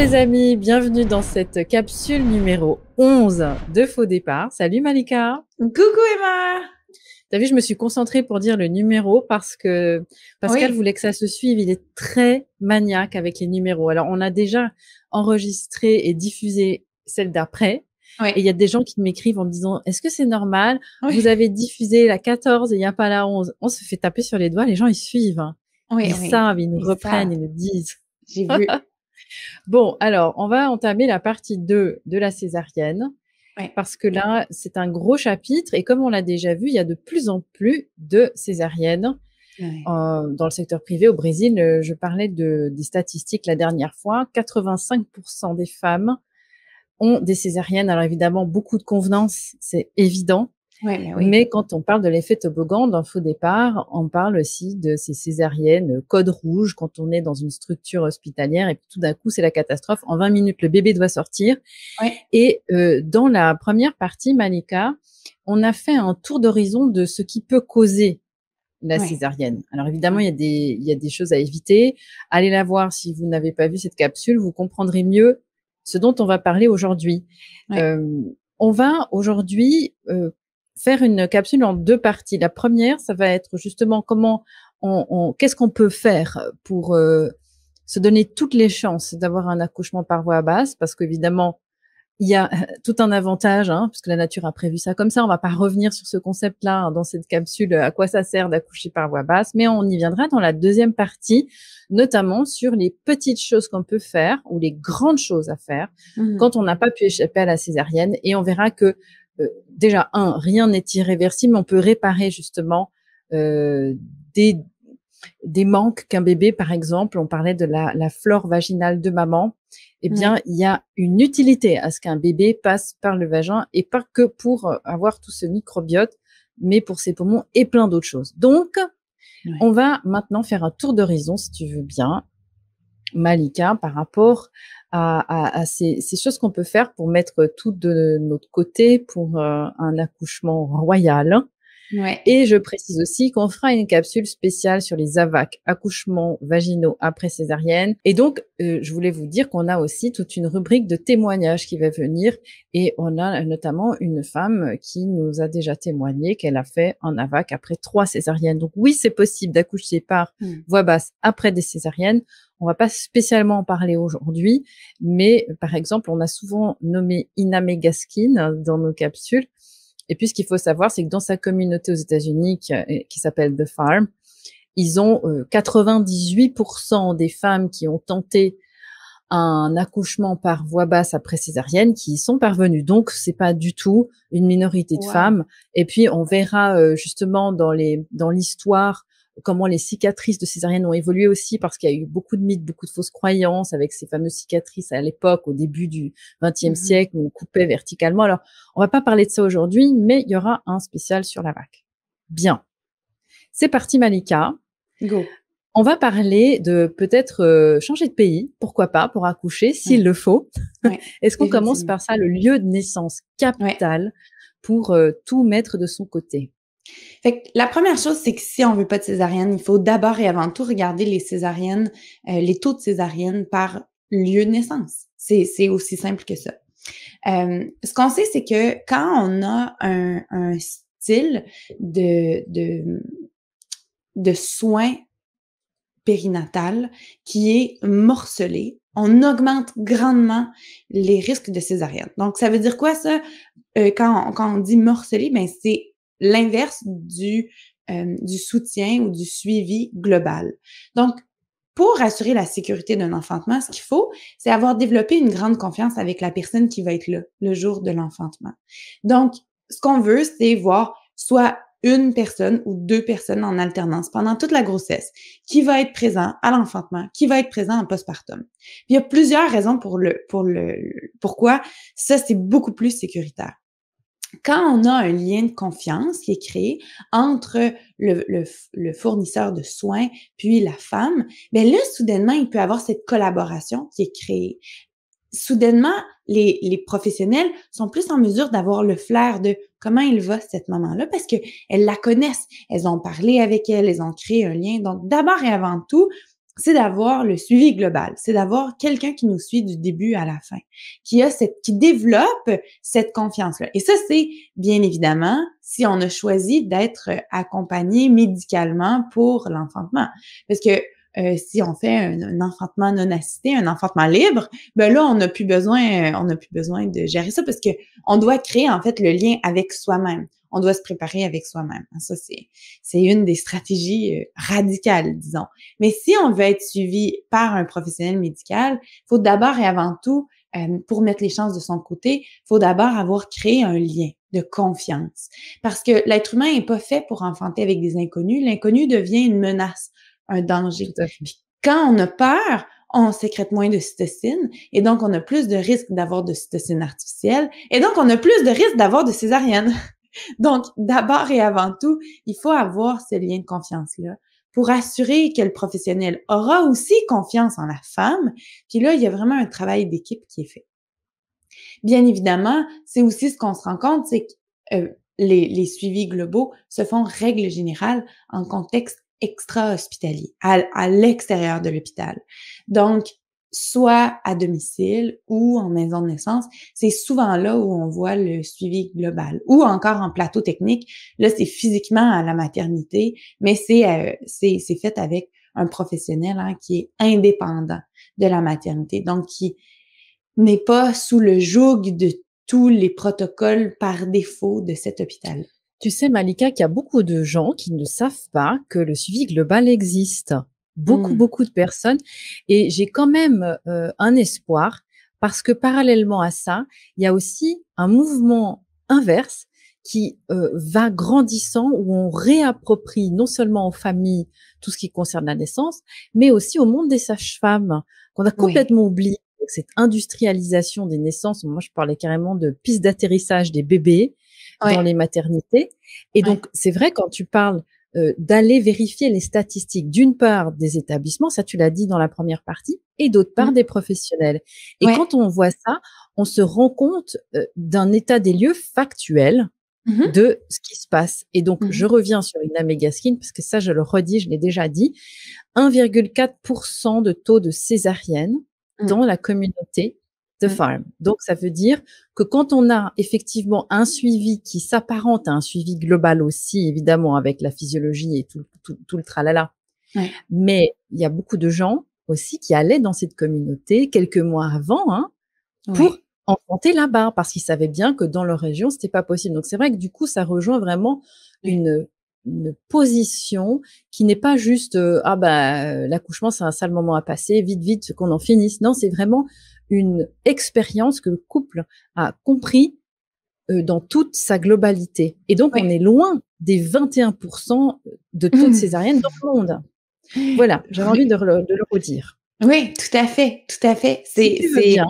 les amis, bienvenue dans cette capsule numéro 11 de Faux Départ. Salut Malika. Coucou Emma! T'as vu, je me suis concentrée pour dire le numéro parce que Pascal Oui, voulait que ça se suive. Il est très maniaque avec les numéros. Alors, on a déjà enregistré et diffusé celle d'après. oui, Et il y a des gens qui m'écrivent en me disant, est-ce que c'est normal? Vous oui, avez diffusé la 14 et il n'y a pas la 11. On se fait taper sur les doigts. Les gens, ils suivent, hein. oui, Ils oui. savent, ils nous Et reprennent, ça, ils nous disent. j'ai vu. Bon, alors, on va entamer la partie 2 de la césarienne. Oui, Parce que là, c'est un gros chapitre et comme on l'a déjà vu, il y a de plus en plus de césariennes oui, dans le secteur privé au Brésil. Je parlais des statistiques la dernière fois. 85% des femmes ont des césariennes. Alors évidemment, beaucoup de convenances, c'est évident. oui, mais oui. Mais quand on parle de l'effet toboggan dans Faux Départ, on parle aussi de ces césariennes code rouge quand on est dans une structure hospitalière et puis tout d'un coup, c'est la catastrophe. En 20 minutes, le bébé doit sortir. Oui, Et dans la première partie, Malika, on a fait un tour d'horizon de ce qui peut causer la oui, césarienne. Alors évidemment, oui, il y a des choses à éviter. Allez la voir si vous n'avez pas vu cette capsule, vous comprendrez mieux ce dont on va parler aujourd'hui. oui, Euh, on va aujourd'hui faire une capsule en deux parties. La première, ça va être justement comment qu'est-ce qu'on peut faire pour se donner toutes les chances d'avoir un accouchement par voie basse, parce qu'évidemment, il y a tout un avantage, hein, puisque la nature a prévu ça comme ça. On va pas revenir sur ce concept-là hein, dans cette capsule, à quoi ça sert d'accoucher par voie basse, mais on y viendra dans la deuxième partie, notamment sur les petites choses qu'on peut faire ou les grandes choses à faire mhm, quand on n'a pas pu échapper à la césarienne. Et on verra que déjà, rien n'est irréversible, mais on peut réparer justement euh, des, des manques qu'un bébé, par exemple, on parlait de la flore vaginale de maman, eh bien, oui, il y a une utilité à ce qu'un bébé passe par le vagin et pas que pour avoir tout ce microbiote, mais pour ses poumons et plein d'autres choses. Donc, on oui. va maintenant faire un tour d'horizon, si tu veux bien, Malika, par rapport à ces choses qu'on peut faire pour mettre tout de notre côté pour un accouchement royal. Ouais. Et je précise aussi qu'on fera une capsule spéciale sur les AVAC, accouchements vaginaux après césarienne. Et donc, je voulais vous dire qu'on a aussi toute une rubrique de témoignages qui va venir. Et on a notamment une femme qui nous a déjà témoigné qu'elle a fait un AVAC après 3 césariennes. Donc oui, c'est possible d'accoucher par Mhm. voie basse après des césariennes. On va pas spécialement en parler aujourd'hui, mais par exemple, on a souvent nommé Ina Megaskin dans nos capsules. Et puis, ce qu'il faut savoir, c'est que dans sa communauté aux États-Unis qui s'appelle The Farm, ils ont 98% des femmes qui ont tenté un accouchement par voie basse après césarienne qui y sont parvenues. Donc, c'est pas du tout une minorité de Wow. femmes. Et puis, on verra justement dans l'histoire comment les cicatrices de césarienne ont évolué aussi parce qu'il y a eu beaucoup de mythes, beaucoup de fausses croyances avec ces fameuses cicatrices à l'époque, au début du XXe Mhm. siècle, où on coupait verticalement. Alors, on va pas parler de ça aujourd'hui, mais il y aura un spécial sur la vague. Bien. C'est parti, Malika. Go. On va parler de peut-être changer de pays, pourquoi pas, pour accoucher, s'il Oui, le faut. oui, Est-ce qu'on commence définitivement. par ça, le lieu de naissance Oui. capital pour tout mettre de son côté? Fait que la première chose, c'est que si on veut pas de césarienne, il faut d'abord et avant tout regarder les césariennes, les taux de césarienne par lieu de naissance. C'est aussi simple que ça. Ce qu'on sait, c'est que quand on a un style de, de, de soins périnatal qui est morcelé, on augmente grandement les risques de césarienne. Donc, ça veut dire quoi ça? Quand on dit morcelé, ben, c'est l'inverse du soutien ou du suivi global. Donc, pour assurer la sécurité d'un enfantement, ce qu'il faut, c'est avoir développé une grande confiance avec la personne qui va être là le jour de l'enfantement. Donc, ce qu'on veut, c'est voir soit une personne ou deux personnes en alternance pendant toute la grossesse qui va être présent à l'enfantement, qui va être présent en postpartum. Puis il y a plusieurs raisons pourquoi ça, c'est beaucoup plus sécuritaire. Quand on a un lien de confiance qui est créé entre le fournisseur de soins puis la femme, bien là, soudainement, il peut avoir cette collaboration qui est créée. Soudainement, les professionnels sont plus en mesure d'avoir le flair de comment il va cette maman-là parce qu'elles la connaissent. Elles ont parlé avec elle, elles ont créé un lien. Donc, d'abord et avant tout, c'est d'avoir le suivi global, c'est d'avoir quelqu'un qui nous suit du début à la fin, qui développe cette confiance-là. Et ça, c'est bien évidemment si on a choisi d'être accompagné médicalement pour l'enfantement. Parce que si on fait un enfantement non assisté, un enfantement libre, ben là, on n'a plus besoin de gérer ça parce que on doit créer en fait le lien avec soi-même. On doit se préparer avec soi-même. Ça, c'est une des stratégies radicales, disons. Mais si on veut être suivi par un professionnel médical, il faut d'abord et avant tout, pour mettre les chances de son côté, il faut d'abord avoir créé un lien de confiance. Parce que l'être humain n'est pas fait pour enfanter avec des inconnus. L'inconnu devient une menace, un danger. Tout à fait. Puis quand on a peur, on sécrète moins de cytocine et donc on a plus de risques d'avoir de cytocine artificielle et donc on a plus de risques d'avoir de césarienne. Donc, d'abord et avant tout, il faut avoir ce lien de confiance-là pour assurer que le professionnel aura aussi confiance en la femme. Puis là, il y a vraiment un travail d'équipe qui est fait. Bien évidemment, c'est aussi ce qu'on se rend compte, c'est que les suivis globaux se font règle générale en contexte extra-hospitalier, à l'extérieur de l'hôpital. Donc, soit à domicile ou en maison de naissance, c'est souvent là où on voit le suivi global. Ou encore en plateau technique, là, c'est physiquement à la maternité, mais c'est fait avec un professionnel qui est indépendant de la maternité, donc qui n'est pas sous le joug de tous les protocoles par défaut de cet hôpital. Tu sais, Malika, qu'il y a beaucoup de gens qui ne savent pas que le suivi global existe. Beaucoup de personnes. Et j'ai quand même un espoir parce que parallèlement à ça, il y a aussi un mouvement inverse qui va grandissant où on réapproprie non seulement aux familles tout ce qui concerne la naissance, mais aussi au monde des sages-femmes qu'on a complètement oublié avec cette industrialisation des naissances. Moi, je parlais carrément de piste d'atterrissage des bébés dans les maternités. Et donc, c'est vrai, quand tu parles d'aller vérifier les statistiques, d'une part des établissements, ça tu l'as dit dans la première partie, et d'autre part des professionnels. Et quand on voit ça, on se rend compte d'un état des lieux factuel de ce qui se passe. Et donc, je reviens sur une Amégaskin, parce que ça, je le redis, je l'ai déjà dit, 1,4% de taux de césarienne dans la communauté de femmes. Donc, ça veut dire que quand on a effectivement un suivi qui s'apparente à un suivi global aussi, évidemment, avec la physiologie et tout le tralala, mais il y a beaucoup de gens aussi qui allaient dans cette communauté quelques mois avant pour enfanter là-bas, parce qu'ils savaient bien que dans leur région, c'était pas possible. Donc, c'est vrai que du coup, ça rejoint vraiment une position qui n'est pas juste l'accouchement, c'est un sale moment à passer, vite, qu'on en finisse. Non, c'est vraiment une expérience que le couple a compris dans toute sa globalité. Et donc, on est loin des 21% de taux de césarienne dans le monde. Voilà, j'avais envie de le redire. Oui, tout à fait, tout à fait. Si tu veux bien,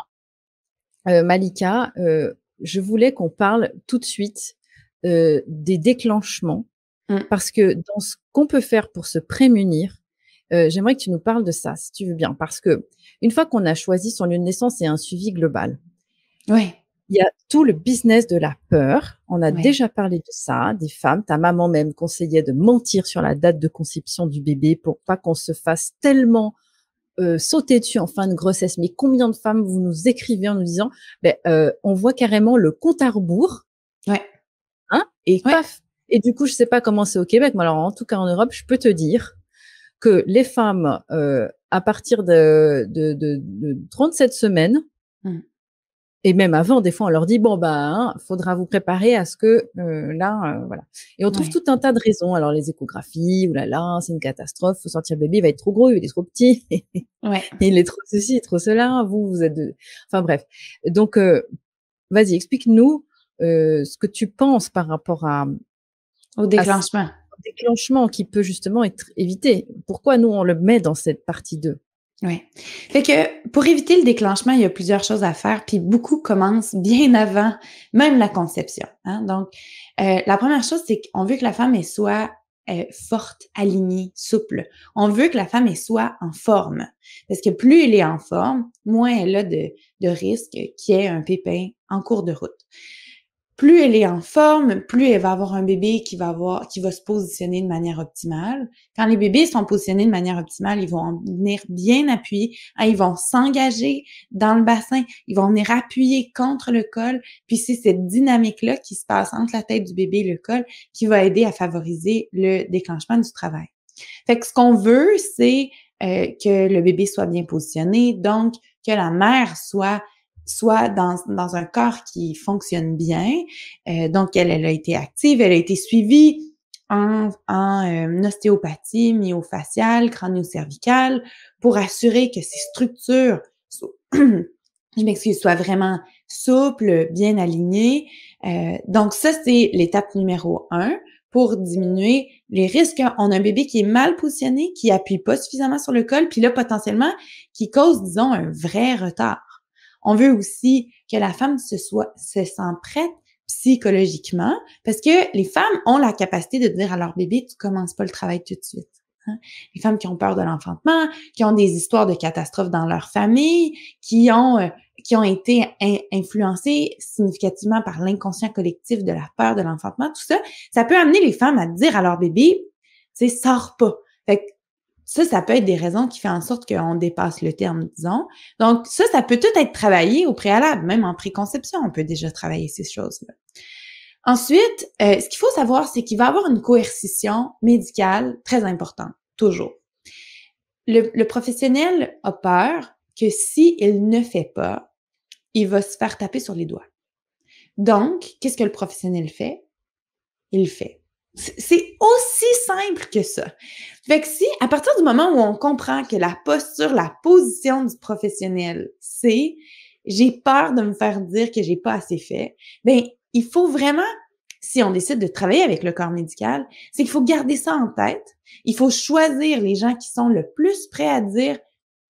Malika, je voulais qu'on parle tout de suite des déclenchements, parce que dans ce qu'on peut faire pour se prémunir, j'aimerais que tu nous parles de ça, si tu veux bien, parce que une fois qu'on a choisi son lieu de naissance et un suivi global, il y a tout le business de la peur. On a déjà parlé de ça, des femmes. Ta maman même conseillait de mentir sur la date de conception du bébé pour pas qu'on se fasse tellement sauter dessus en fin de grossesse. Mais combien de femmes vous nous écrivez en nous disant, on voit carrément le compte à rebours, et paf. Et du coup, je sais pas comment c'est au Québec, mais alors en tout cas en Europe, je peux te dire que les femmes, à partir de 37 semaines, et même avant, des fois, on leur dit, faudra vous préparer à ce que voilà. Et on trouve tout un tas de raisons. Alors, les échographies, oulala, c'est une catastrophe, faut sortir le bébé, il va être trop gros, il est trop petit, il est trop ceci, trop cela, vous êtes enfin bref. Donc, vas-y, explique-nous ce que tu penses par rapport au déclenchement. Au déclenchement qui peut justement être évité. Pourquoi nous, on le met dans cette partie 2? Oui. Fait que pour éviter le déclenchement, il y a plusieurs choses à faire, puis beaucoup commencent bien avant même la conception. Donc, la première chose, c'est qu'on veut que la femme soit forte, alignée, souple. On veut que la femme soit en forme. Parce que plus elle est en forme, moins elle a de risque qu'il y ait un pépin en cours de route. plus elle est en forme, plus elle va avoir un bébé qui va se positionner de manière optimale. Quand les bébés sont positionnés de manière optimale, ils vont venir bien appuyer, hein, ils vont s'engager dans le bassin, ils vont venir appuyer contre le col, puis c'est cette dynamique-là qui se passe entre la tête du bébé et le col qui va aider à favoriser le déclenchement du travail. Fait que ce qu'on veut, c'est que le bébé soit bien positionné, donc que la mère soit dans un corps qui fonctionne bien. Donc, elle a été active, elle a été suivie en ostéopathie myofasciale, crânio-cervicale, pour assurer que ces structures, je m'excuse, soient vraiment souples, bien alignées. Donc, ça, c'est l'étape numéro 1 pour diminuer les risques. On a un bébé qui est mal positionné, qui appuie pas suffisamment sur le col, puis là, potentiellement, qui cause, disons, un vrai retard. On veut aussi que la femme se sent prête psychologiquement, parce que les femmes ont la capacité de dire à leur bébé, tu commences pas le travail tout de suite. Hein? Les femmes qui ont peur de l'enfantement, qui ont des histoires de catastrophes dans leur famille, qui ont été influencées significativement par l'inconscient collectif de la peur de l'enfantement, tout ça, ça peut amener les femmes à dire à leur bébé, tu sais, sors pas. Fait que ça peut être des raisons qui font en sorte qu'on dépasse le terme, disons. Donc, ça peut tout être travaillé au préalable, même en préconception, on peut déjà travailler ces choses-là. Ensuite, ce qu'il faut savoir, c'est qu'il va y avoir une coercition médicale très importante, toujours. Le professionnel a peur que s'il ne fait pas, il va se faire taper sur les doigts. Donc, qu'est-ce que le professionnel fait? Il le fait. C'est aussi simple que ça. Fait que si, à partir du moment où on comprend que la posture, la position du professionnel, c'est j'ai peur de me faire dire que j'ai pas assez fait, ben, il faut vraiment, si on décide de travailler avec le corps médical, c'est qu'il faut garder ça en tête. Il faut choisir les gens qui sont le plus prêts à dire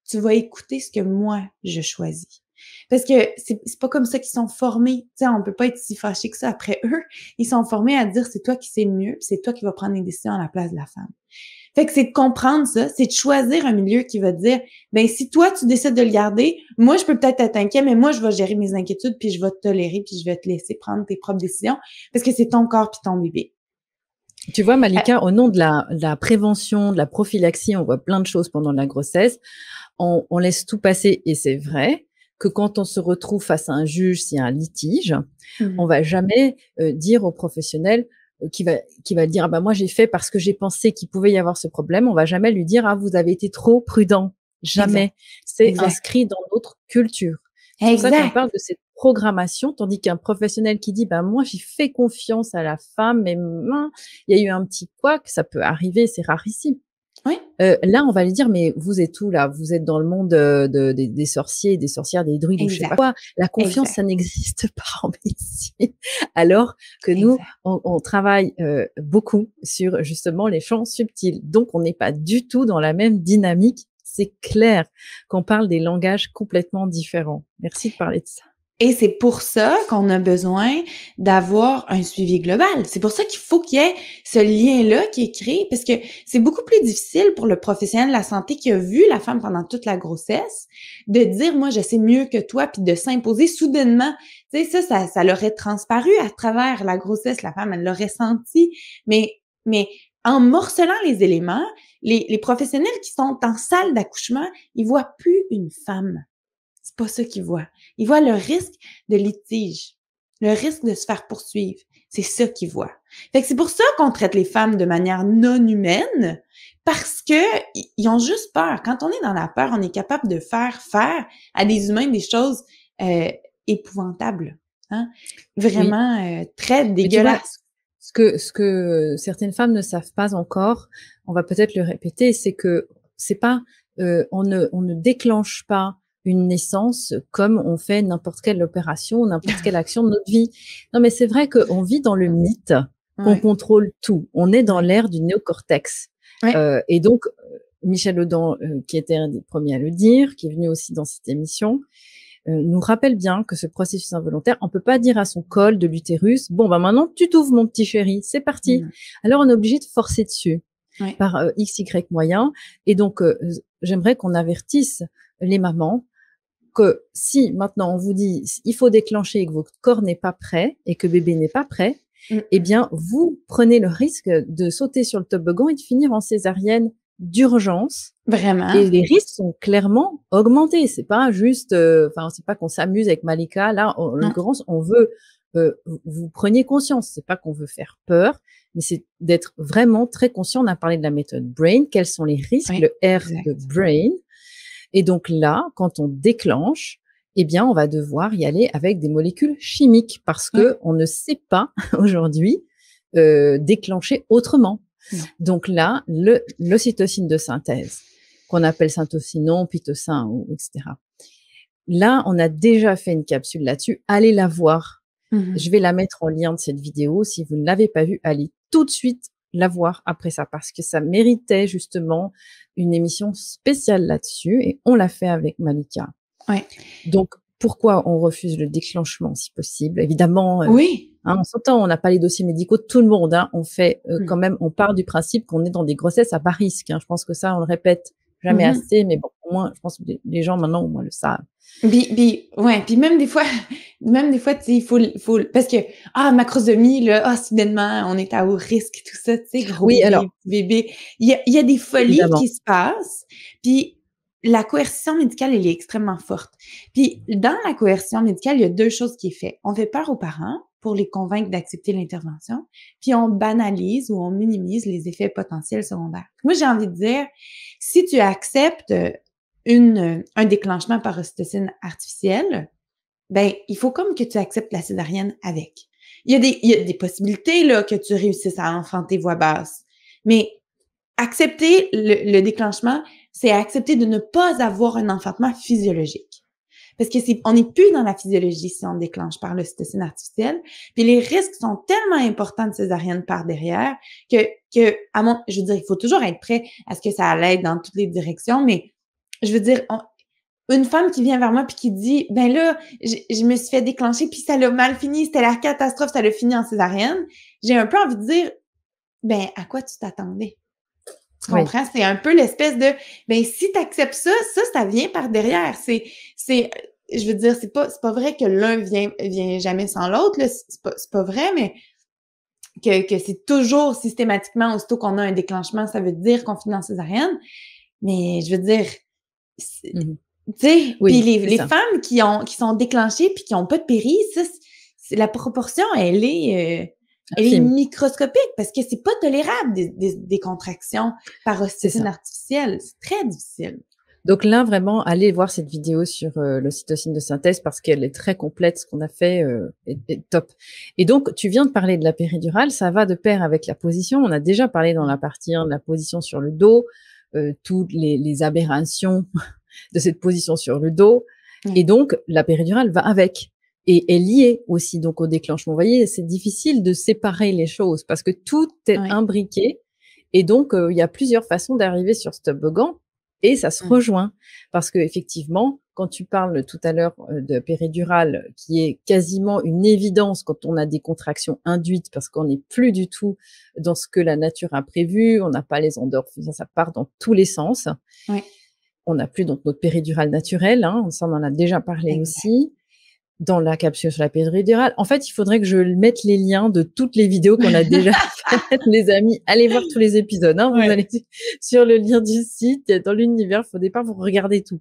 tu vas écouter ce que moi je choisis. Parce que c'est pas comme ça qu'ils sont formés. Tu sais, on peut pas être si fâché que ça après eux. Ils sont formés à dire c'est toi qui sais le mieux, puis c'est toi qui vas prendre les décisions à la place de la femme. Fait que c'est de comprendre ça, c'est de choisir un milieu qui va te dire ben si toi tu décides de le garder, moi je peux peut-être être inquiet, mais moi je vais gérer mes inquiétudes puis je vais te tolérer puis je vais te laisser prendre tes propres décisions parce que c'est ton corps puis ton bébé. Tu vois, Malika, au nom de la prévention, de la prophylaxie, on voit plein de choses pendant la grossesse. On laisse tout passer et c'est vrai que quand on se retrouve face à un juge, s'il y a un litige, on va jamais dire au professionnel qui va dire ah ben moi j'ai fait parce que j'ai pensé qu'il pouvait y avoir ce problème. On va jamais lui dire ah vous avez été trop prudent. Jamais. C'est inscrit dans notre culture. C'est pour ça qu'on parle de cette programmation, tandis qu'un professionnel qui dit bah moi j'ai fait confiance à la femme, mais il y a eu un petit couac, ça peut arriver, c'est rarissime. Oui. Là, on va lui dire, mais vous êtes où là? Vous êtes dans le monde des sorciers, des sorcières, des druides, ou je sais pas quoi. La confiance, ça n'existe pas en médecine. Alors que nous, on travaille beaucoup sur justement les champs subtils. Donc, on n'est pas du tout dans la même dynamique. C'est clair qu'on parle des langages complètement différents. Merci de parler de ça. Et c'est pour ça qu'on a besoin d'avoir un suivi global. C'est pour ça qu'il faut qu'il y ait ce lien-là qui est créé, parce que c'est beaucoup plus difficile pour le professionnel de la santé qui a vu la femme pendant toute la grossesse de dire, moi, je sais mieux que toi, puis de s'imposer soudainement. Tu sais, ça l'aurait transparu à travers la grossesse. La femme, elle l'aurait senti. Mais en morcelant les éléments, les professionnels qui sont en salle d'accouchement, ils voient plus une femme. C'est pas ça qu'ils voient. Ils voient le risque de litige, le risque de se faire poursuivre. C'est ça qu'ils voient. Fait que c'est pour ça qu'on traite les femmes de manière non humaine, parce que ils ont juste peur. Quand on est dans la peur, on est capable de faire à des humains des choses épouvantables, hein? Vraiment très dégueulasses. Ce que certaines femmes ne savent pas encore, on va peut-être le répéter, c'est que c'est pas on ne déclenche pas une naissance comme on fait n'importe quelle opération, n'importe quelle action de notre vie. Non, mais c'est vrai qu'on vit dans le mythe qu'on contrôle tout. On est dans l'ère du néocortex. Et donc, Michel Audin, qui était un des premiers à le dire, qui est venu aussi dans cette émission, nous rappelle bien que ce processus involontaire, on peut pas dire à son col de l'utérus, bon, bah maintenant, tu t'ouvres mon petit chéri, c'est parti. Alors, on est obligé de forcer dessus par XY moyen. Et donc, j'aimerais qu'on avertisse les mamans que si maintenant on vous dit il faut déclencher et que votre corps n'est pas prêt et que bébé n'est pas prêt, eh bien, vous prenez le risque de sauter sur le toboggan et de finir en césarienne d'urgence. Vraiment. Et les risques sont clairement augmentés. C'est pas juste, c'est pas qu'on s'amuse avec Malika. Là, en l'occurrence, on veut, vous preniez conscience. C'est pas qu'on veut faire peur, mais c'est d'être vraiment très conscient. On a parlé de la méthode BRAIN. Quels sont les risques? Le R de BRAIN. Et donc là, quand on déclenche, eh bien, on va devoir y aller avec des molécules chimiques parce que on ne sait pas aujourd'hui déclencher autrement. Donc là, l'ocytocine de synthèse, qu'on appelle syntocinon, pitocin, etc. Là, on a déjà fait une capsule là-dessus. Allez la voir. Je vais la mettre en lien de cette vidéo. Si vous ne l'avez pas vue, allez tout de suite la voir après ça parce que ça méritait justement une émission spéciale là-dessus et on l'a fait avec Malika. Donc, pourquoi on refuse le déclenchement si possible? Évidemment, on s'entend, on n'a pas les dossiers médicaux de tout le monde. On fait quand même, on part du principe qu'on est dans des grossesses à bas risque. Je pense que ça, on le répète jamais assez, mais bon, au moins, je pense que les gens maintenant au moins le savent. Puis même des fois, tu sais, il faut, parce que, macrosomie, là, soudainement, on est à haut risque, tout ça, tu sais, gros bébé. Il y a des folies qui se passent, puis la coercition médicale, elle est extrêmement forte. Puis dans la coercition médicale, il y a deux choses qui est fait. On fait peur aux parents pour les convaincre d'accepter l'intervention, puis on banalise ou on minimise les effets potentiels secondaires. Moi, j'ai envie de dire, si tu acceptes un déclenchement par ocytocine artificielle, ben, il faut comme que tu acceptes la césarienne avec. Il y a des possibilités, là, que tu réussisses à enfanter voix basse. Mais accepter le déclenchement, c'est accepter de ne pas avoir un enfantement physiologique. Parce que on n'est plus dans la physiologie si on déclenche par l'ocytocine artificielle. Puis les risques sont tellement importants de césarienne par derrière que, je veux dire, il faut toujours être prêt à ce que ça aille dans toutes les directions, mais je veux dire, une femme qui vient vers moi puis qui dit, ben là, je me suis fait déclencher puis ça l'a mal fini, c'était la catastrophe, ça l'a fini en césarienne. J'ai un peu envie de dire, ben, à quoi tu t'attendais? Tu comprends? C'est un peu l'espèce de, ben, si t'acceptes ça vient par derrière. Je veux dire, c'est pas vrai que l'un vient jamais sans l'autre, là. C'est pas vrai, mais que c'est toujours systématiquement, aussitôt qu'on a un déclenchement, ça veut dire qu'on finit en césarienne. Mais je veux dire, tu sais, puis les femmes qui sont déclenchées puis qui ont pas de péri, ça, la proportion, elle est microscopique parce que c'est pas tolérable des contractions par ocytocine artificielle. C'est très difficile. Donc là, vraiment, allez voir cette vidéo sur l'ocytocine de synthèse parce qu'elle est très complète. Ce qu'on a fait est top. Et donc, tu viens de parler de la péridurale. Ça va de pair avec la position. On a déjà parlé dans la partie 1 de la position sur le dos, toutes les aberrations de cette position sur le dos. Et donc, la péridurale va avec. Et est liée aussi donc au déclenchement. Vous voyez, c'est difficile de séparer les choses parce que tout est imbriqué. Et donc, il y a plusieurs façons d'arriver sur ce toboggan. Et ça se rejoint parce que effectivement, quand tu parles tout à l'heure de péridurale, qui est quasiment une évidence quand on a des contractions induites, parce qu'on n'est plus du tout dans ce que la nature a prévu, on n'a pas les endorphines, ça part dans tous les sens. On n'a plus donc notre péridurale naturelle, ça on en a déjà parlé aussi. Dans la capsule sur la péridurale. En fait, il faudrait que je mette les liens de toutes les vidéos qu'on a déjà faites, les amis. Allez voir tous les épisodes. Vous allez sur le lien du site, dans l'univers. Au départ, vous regardez tout.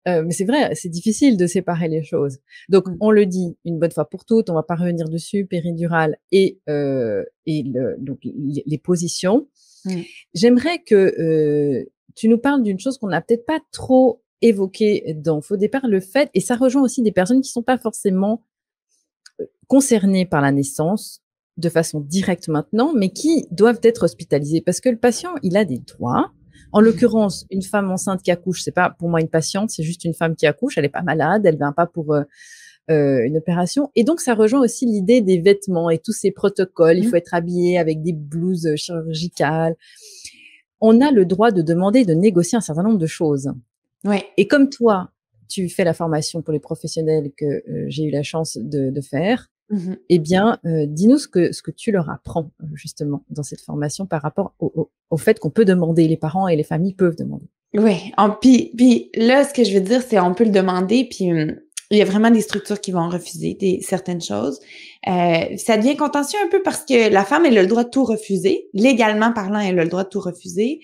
Mais c'est vrai, c'est difficile de séparer les choses. Donc, on le dit une bonne fois pour toutes. On va pas revenir dessus. Péridurale et donc les positions. J'aimerais que tu nous parles d'une chose qu'on n'a peut-être pas trop évoqué dans Faux départ, le fait, et ça rejoint aussi des personnes qui sont pas forcément concernées par la naissance de façon directe maintenant, mais qui doivent être hospitalisées parce que le patient, il a des droits. En l'occurrence, une femme enceinte qui accouche, c'est pas pour moi une patiente, c'est juste une femme qui accouche, elle est pas malade, elle vient pas pour une opération. Et donc, ça rejoint aussi l'idée des vêtements et tous ces protocoles. Il faut être habillé avec des blouses chirurgicales. On a le droit de demander, de négocier un certain nombre de choses. Et comme toi, tu fais la formation pour les professionnels que j'ai eu la chance de faire, eh bien, dis-nous ce que tu leur apprends justement dans cette formation par rapport au fait qu'on peut demander, les parents et les familles peuvent demander. Oui, puis là, ce que je veux dire, c'est on peut le demander, puis il y a vraiment des structures qui vont refuser certaines choses. Ça devient contentieux un peu parce que la femme, elle a le droit de tout refuser. Légalement parlant, elle a le droit de tout refuser.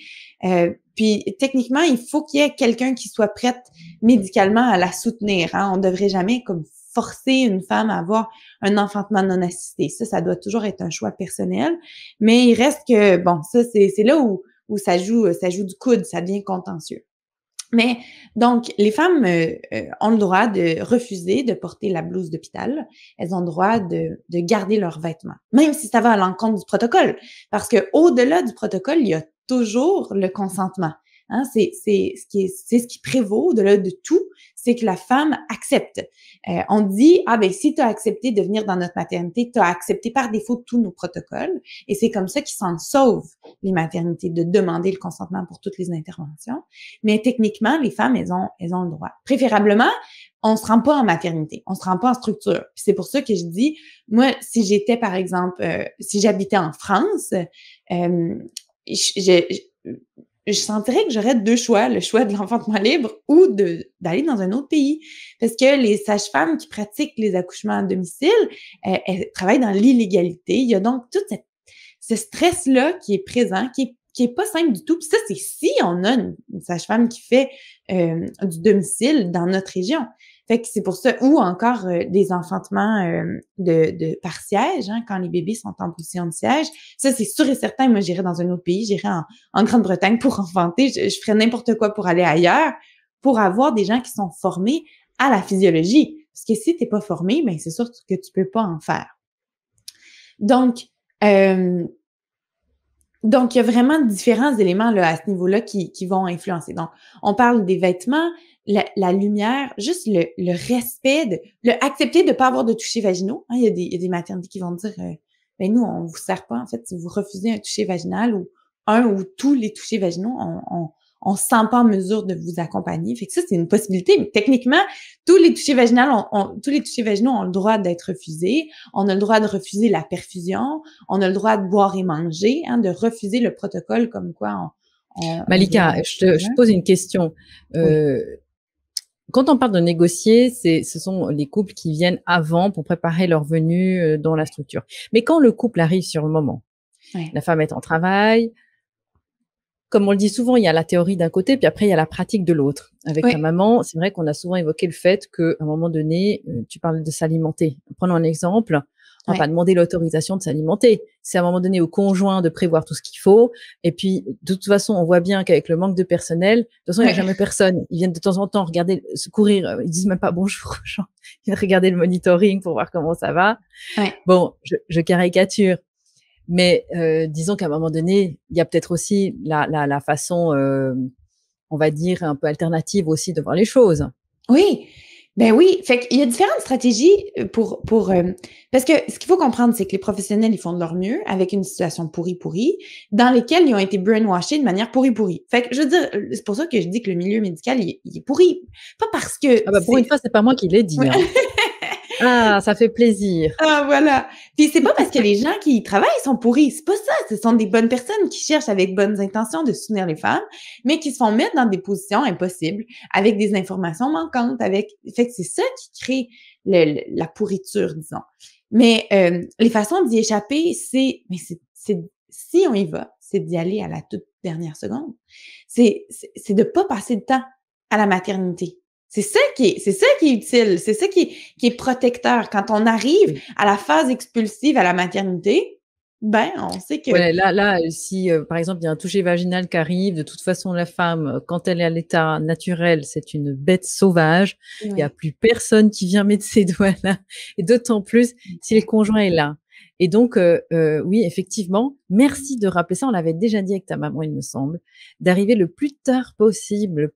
Puis techniquement, il faut qu'il y ait quelqu'un qui soit prête médicalement à la soutenir. Hein. On devrait jamais comme forcer une femme à avoir un enfantement non assisté. Ça doit toujours être un choix personnel. Mais il reste que, bon, ça, c'est là où ça joue du coude, ça devient contentieux. Mais donc, les femmes ont le droit de refuser de porter la blouse d'hôpital. Elles ont le droit de garder leurs vêtements, même si ça va à l'encontre du protocole. Parce que au-delà du protocole, il y a toujours le consentement. Hein, c'est ce qui prévaut au-delà de tout, c'est que la femme accepte. On dit si tu as accepté de venir dans notre maternité, tu as accepté par défaut tous nos protocoles, et c'est comme ça qu'ils s'en sauvent les maternités de demander le consentement pour toutes les interventions. Mais techniquement, les femmes, elles ont le droit. Préférablement, on se rend pas en maternité, on se rend pas en structure. Puis c'est pour ça que je dis, moi, si j'étais, par exemple, si j'habitais en France, je sentirais que j'aurais deux choix, le choix de l'enfantement libre ou d'aller dans un autre pays. Parce que les sages-femmes qui pratiquent les accouchements à domicile, elles travaillent dans l'illégalité. Il y a donc tout ce stress-là qui est présent, qui est pas simple du tout. Puis ça, c'est si on a une sage-femme qui fait du domicile dans notre région. Fait que c'est pour ça, ou encore des enfantements par siège, hein, quand les bébés sont en position de siège. Ça, c'est sûr et certain. Moi, j'irais dans un autre pays, j'irais en Grande-Bretagne pour enfanter. Je ferais n'importe quoi pour aller ailleurs, pour avoir des gens qui sont formés à la physiologie. Parce que si t'es pas formé, ben c'est sûr que tu peux pas en faire. Donc, il y a vraiment différents éléments là, à ce niveau-là qui vont influencer. Donc, on parle des vêtements, la lumière, juste le respect, accepter de ne pas avoir de toucher vaginaux. Hein, il y a des maternités qui vont dire ben nous, on vous sert pas, en fait, si vous refusez un toucher vaginal ou un ou tous les touchés vaginaux, on se sent pas en mesure de vous accompagner. Fait que ça, c'est une possibilité. Mais techniquement, tous les touchés vaginaux ont le droit d'être refusés. On a le droit de refuser la perfusion. On a le droit de boire et manger, hein, de refuser le protocole comme quoi Malika, je te pose une question. Oui. Quand on parle de négocier, ce sont les couples qui viennent avant pour préparer leur venue dans la structure. Mais quand le couple arrive sur le moment, la femme est en travail, comme on le dit souvent, il y a la théorie d'un côté, puis après, il y a la pratique de l'autre. Avec ta maman, c'est vrai qu'on a souvent évoqué le fait qu'à un moment donné, tu parles de s'alimenter. Prenons un exemple. On va pas demander l'autorisation de s'alimenter. C'est à un moment donné au conjoint de prévoir tout ce qu'il faut. Et puis, de toute façon, on voit bien qu'avec le manque de personnel, de toute façon, il n'y a jamais personne. Ils viennent de temps en temps regarder, se courir. Ils disent même pas bonjour aux gens. Ils viennent regarder le monitoring pour voir comment ça va. Bon, je caricature. Mais disons qu'à un moment donné, il y a peut-être aussi la façon, on va dire, un peu alternative aussi de voir les choses. Oui, ben oui. Fait qu'il y a différentes stratégies pour parce que ce qu'il faut comprendre, c'est que les professionnels, ils font de leur mieux avec une situation pourrie, dans lesquelles ils ont été brainwashés de manière pourrie. Fait que, je veux dire, c'est pour ça que je dis que le milieu médical, il est pourri. Pas parce que... Ah bah pour une fois, c'est pas moi qui l'ai dit. Hein. Ah, ça fait plaisir. Ah, voilà. Puis c'est pas parce que les gens qui y travaillent sont pourris. C'est pas ça. Ce sont des bonnes personnes qui cherchent avec bonnes intentions de soutenir les femmes, mais qui se font mettre dans des positions impossibles, avec des informations manquantes, fait que c'est ça qui crée la pourriture, disons. Mais les façons d'y échapper, c'est si on y va, c'est d'y aller à la toute dernière seconde. C'est de pas passer de temps à la maternité. C'est ça qui est utile, c'est ça qui est protecteur. Quand on arrive à la phase expulsive à la maternité, ben, on sait que... Ouais, là, si, par exemple, il y a un toucher vaginal qui arrive, de toute façon, la femme, quand elle est à l'état naturel, c'est une bête sauvage. Il n'y a plus personne qui vient mettre ses doigts là. Et d'autant plus si le conjoint est là. Et donc, oui, effectivement, merci de rappeler ça. On l'avait déjà dit avec ta maman, il me semble, d'arriver le plus tard possible,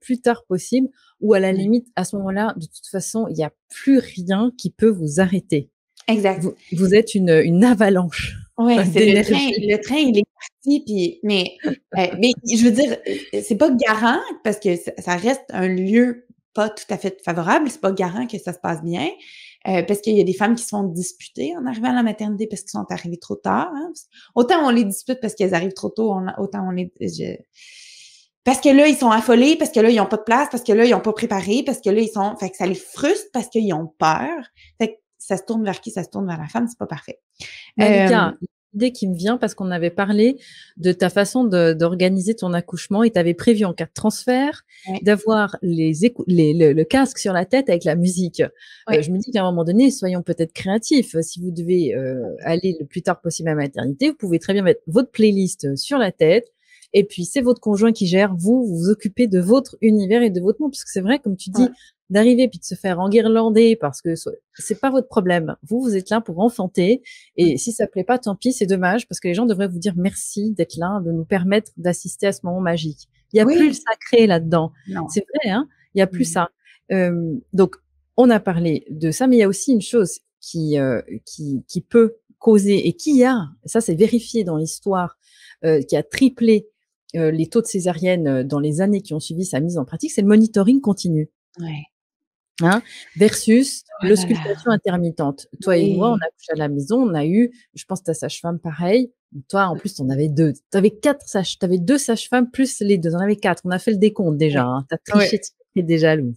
ou à la limite, à ce moment-là, de toute façon, il n'y a plus rien qui peut vous arrêter. Exact. Vous êtes une avalanche. Ouais, c'est le train, il est parti, mais je veux dire, c'est pas garant, parce que ça reste un lieu pas tout à fait favorable, c'est pas garant que ça se passe bien. Parce qu'il y a des femmes qui se font disputer en arrivant à la maternité parce qu'ils sont arrivés trop tard. Hein. Autant on les dispute parce qu'elles arrivent trop tôt, autant on les... Parce que là, ils sont affolés, parce que là, ils ont pas de place, parce que là, ils ont pas préparé, parce que là, fait que ça les frustre parce qu'ils ont peur. Fait que ça se tourne vers qui? Ça se tourne vers la femme, c'est pas parfait. Malika, l'idée qui me vient parce qu'on avait parlé de ta façon d'organiser ton accouchement et tu avais prévu en cas de transfert Ouais. d'avoir le casque sur la tête avec la musique. Ouais. Je me dis qu'à un moment donné, soyons peut-être créatifs. Si vous devez aller le plus tard possible à la maternité, vous pouvez très bien mettre votre playlist sur la tête. Et puis, c'est votre conjoint qui gère. Vous vous occupez de votre univers et de votre monde. Parce que c'est vrai, comme tu dis, Ouais. d'arriver puis de se faire enguirlander parce que c'est pas votre problème. Vous êtes là pour enfanter. Et si ça plaît pas, tant pis, c'est dommage parce que les gens devraient vous dire merci d'être là, de nous permettre d'assister à ce moment magique. Il y a plus le sacré là-dedans. Non. C'est vrai, hein? Il y a plus ça. Donc, on a parlé de ça, mais il y a aussi une chose qui peut causer et qui a, ça c'est vérifié dans l'histoire, qui a triplé les taux de césarienne dans les années qui ont suivi sa mise en pratique, c'est le monitoring continu. Ouais. Hein, versus l'auscultation intermittente. Toi et moi, on a accouché à la maison, on a eu, je pense, ta sage-femme pareil. Toi, en plus, on avait deux. T'avais deux sages-femmes plus les deux. On avait 4. On a fait le décompte déjà. Hein. T'as triché, tu es déjà jalouse.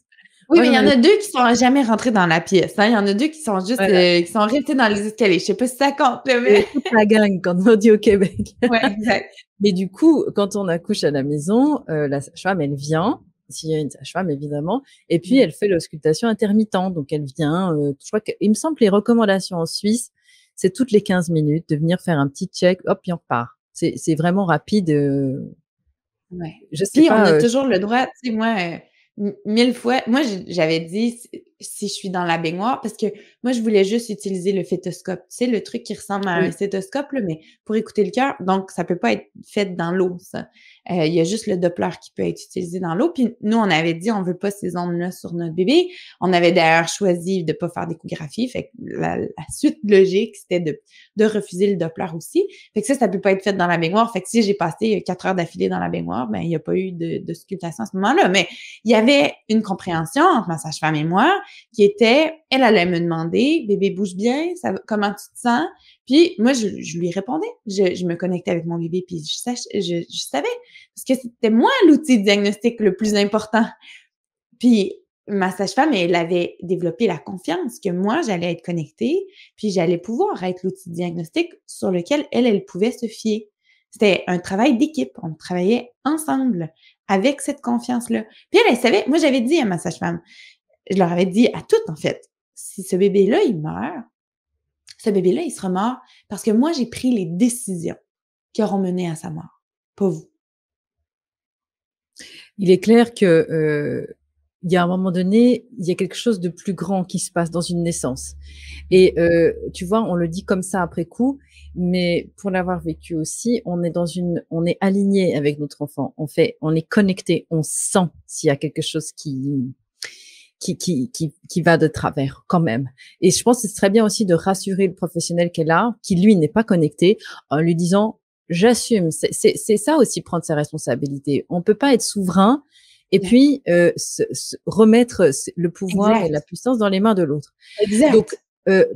Oui, mais il y en a 2 qui sont jamais rentrés dans la pièce. Hein. Il y en a 2 qui sont juste, qui sont restés dans les escaliers. Je sais pas si ça compte, mais. Toute la gang, quand on dit au Québec. Ouais, exact. Mais du coup, quand on accouche à la maison, la sage-femme, elle vient. S'il y a une sage-femme, évidemment. Et puis, elle fait l'auscultation intermittente. Donc, elle vient, je crois qu'il me semble que les recommandations en Suisse, c'est toutes les 15 minutes de venir faire un petit check, hop, puis on repart. C'est vraiment rapide. Ouais. Je sais Puis, pas, on a toujours le droit, tu sais, moi, 1000 fois, moi, j'avais dit si je suis dans la baignoire, parce que moi, je voulais juste utiliser le stéthoscope. Tu sais, le truc qui ressemble à un stéthoscope, là, mais pour écouter le cœur. Donc, ça peut pas être fait dans l'eau, ça. Il y a juste le Doppler qui peut être utilisé dans l'eau. Puis, nous, on avait dit, on veut pas ces ondes-là sur notre bébé. On avait d'ailleurs choisi de pas faire d'échographie. Fait que la suite logique, c'était de refuser le Doppler aussi. Fait que ça peut pas être fait dans la baignoire. Fait que si j'ai passé 4 heures d'affilée dans la baignoire, ben, il y a pas eu de sculptation à ce moment-là. Mais il y avait une compréhension entre ma sage-femme et moi qui était, elle allait me demander, bébé bouge bien, comment tu te sens? Puis moi, je lui répondais. Je me connectais avec mon bébé, puis je savais. Parce que c'était moi l'outil de diagnostic le plus important. Puis ma sage-femme, elle avait développé la confiance que moi, j'allais être connectée, puis j'allais pouvoir être l'outil de diagnostic sur lequel elle pouvait se fier. C'était un travail d'équipe. On travaillait ensemble avec cette confiance-là. Puis elle savait, moi, j'avais dit à ma sage-femme, je leur avais dit à toutes, en fait, si ce bébé-là, il meurt, ce bébé-là, il sera mort parce que moi, j'ai pris les décisions qui auront mené à sa mort, pas vous. Il est clair que il y a un moment donné, il y a quelque chose de plus grand qui se passe dans une naissance. Et tu vois, on le dit comme ça après coup, mais pour l'avoir vécu aussi, on est aligné avec notre enfant. On est connecté, on sent s'il y a quelque chose qui va de travers quand même. Et je pense que c'est très bien aussi de rassurer le professionnel qu'elle a, qui lui n'est pas connecté, en lui disant j'assume. C'est ça aussi, prendre ses responsabilités. On peut pas être souverain et puis remettre le pouvoir et la puissance dans les mains de l'autre. Donc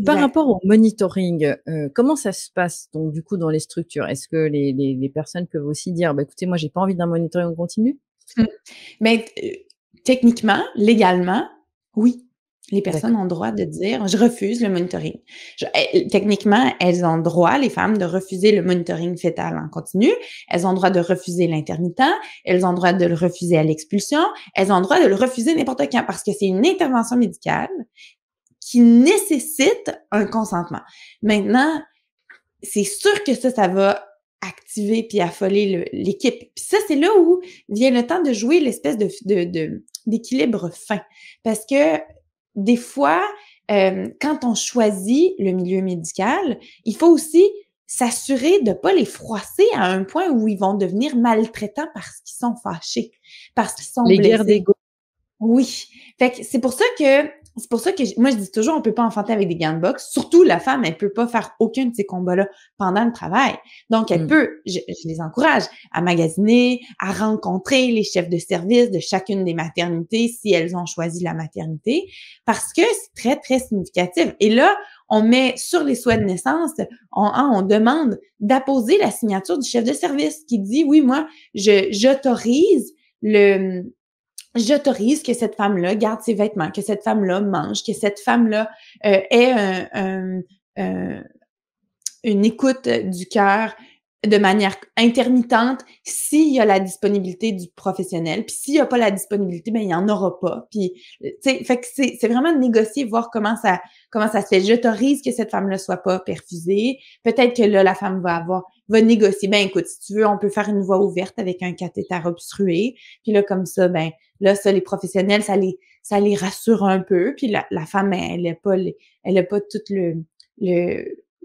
par rapport au monitoring, comment ça se passe donc du coup dans les structures? Est-ce que les personnes peuvent aussi dire bah écoutez, moi j'ai pas envie d'un monitoring continu? Mais techniquement, légalement, oui. Les personnes ont le droit de dire « je refuse le monitoring ». Techniquement, elles ont le droit, les femmes, de refuser le monitoring fœtal en continu. Elles ont le droit de refuser l'intermittent. Elles ont le droit de le refuser à l'expulsion. Elles ont le droit de le refuser n'importe quand parce que c'est une intervention médicale qui nécessite un consentement. Maintenant, c'est sûr que ça va activer puis affoler l'équipe. Puis ça, c'est là où vient le temps de jouer l'espèce d'équilibre fin. Parce que des fois, quand on choisit le milieu médical, il faut aussi s'assurer de pas les froisser à un point où ils vont devenir maltraitants parce qu'ils sont fâchés, parce qu'ils sont blessés. Guerres d'ego. Oui. Fait que c'est pour ça que moi, je dis toujours, on peut pas enfanter avec des gants de boxe. Surtout, la femme, elle peut pas faire aucun de ces combats-là pendant le travail. Donc, elle peut, je les encourage à magasiner, à rencontrer les chefs de service de chacune des maternités si elles ont choisi la maternité, parce que c'est très, très significatif. Et là, on met sur les souhaits de naissance, on demande d'apposer la signature du chef de service qui dit, oui, moi, j'autorise j'autorise que cette femme-là garde ses vêtements, que cette femme-là mange, que cette femme-là ait une écoute du cœur de manière intermittente s'il y a la disponibilité du professionnel. Puis s'il y a pas la disponibilité, ben il y en aura pas. Puis tu sais, fait que c'est vraiment de négocier, voir comment ça se fait. J'autorise que cette femme-là soit pas perfusée. Peut-être que là la femme va négocier. Ben écoute, si tu veux, on peut faire une voie ouverte avec un cathéter obstrué. Puis là comme ça, ben là ça les professionnels ça les rassure un peu. Puis la femme elle a pas toute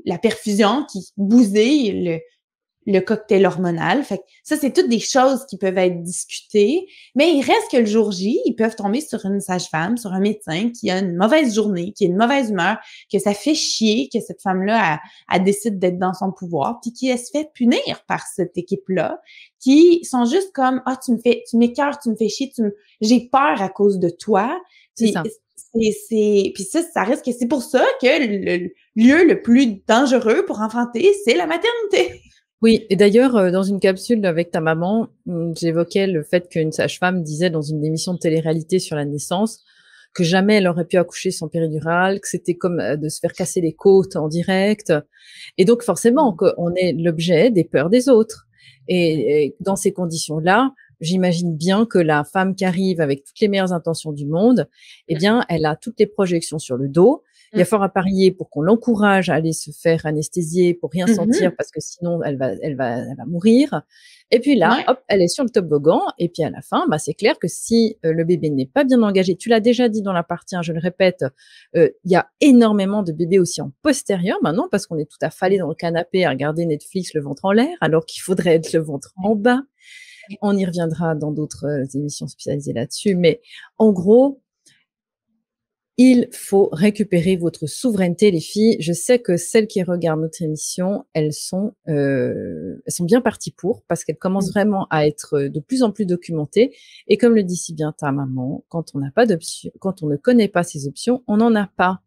la perfusion qui bousille le cocktail hormonal. Fait que ça, c'est toutes des choses qui peuvent être discutées, mais il reste que le jour J, ils peuvent tomber sur une sage-femme, sur un médecin qui a une mauvaise journée, qui a une mauvaise humeur, que ça fait chier que cette femme-là, elle décide d'être dans son pouvoir, puis qui elle se fait punir par cette équipe-là, qui sont juste comme, ah, tu m'écœures, tu me fais chier, j'ai peur à cause de toi. C'est ça. Puis ça reste que c'est pour ça que le lieu le plus dangereux pour enfanter, c'est la maternité. Oui, et d'ailleurs, dans une capsule avec ta maman, j'évoquais le fait qu'une sage-femme disait dans une émission de télé-réalité sur la naissance que jamais elle aurait pu accoucher sans péridurale, que c'était comme de se faire casser les côtes en direct. Et donc, forcément, qu'on est l'objet des peurs des autres. Et dans ces conditions-là, j'imagine bien que la femme qui arrive avec toutes les meilleures intentions du monde, eh bien, elle a toutes les projections sur le dos. Il y a fort à parier pour qu'on l'encourage à aller se faire anesthésier pour rien sentir parce que sinon elle va mourir. Et puis là, hop, elle est sur le toboggan. Et puis à la fin, bah, c'est clair que si le bébé n'est pas bien engagé, tu l'as déjà dit dans la partie 1, je le répète, il y a énormément de bébés aussi en postérieur maintenant parce qu'on est tout affalé dans le canapé à regarder Netflix le ventre en l'air alors qu'il faudrait être le ventre en bas. On y reviendra dans d'autres émissions spécialisées là-dessus. Mais en gros, il faut récupérer votre souveraineté, les filles. Je sais que celles qui regardent notre émission, elles sont bien parties pour, parce qu'elles commencent vraiment à être de plus en plus documentées. Et comme le dit si bien ta maman, quand on n'a pas d'option, quand on ne connaît pas ces options, on n'en a pas.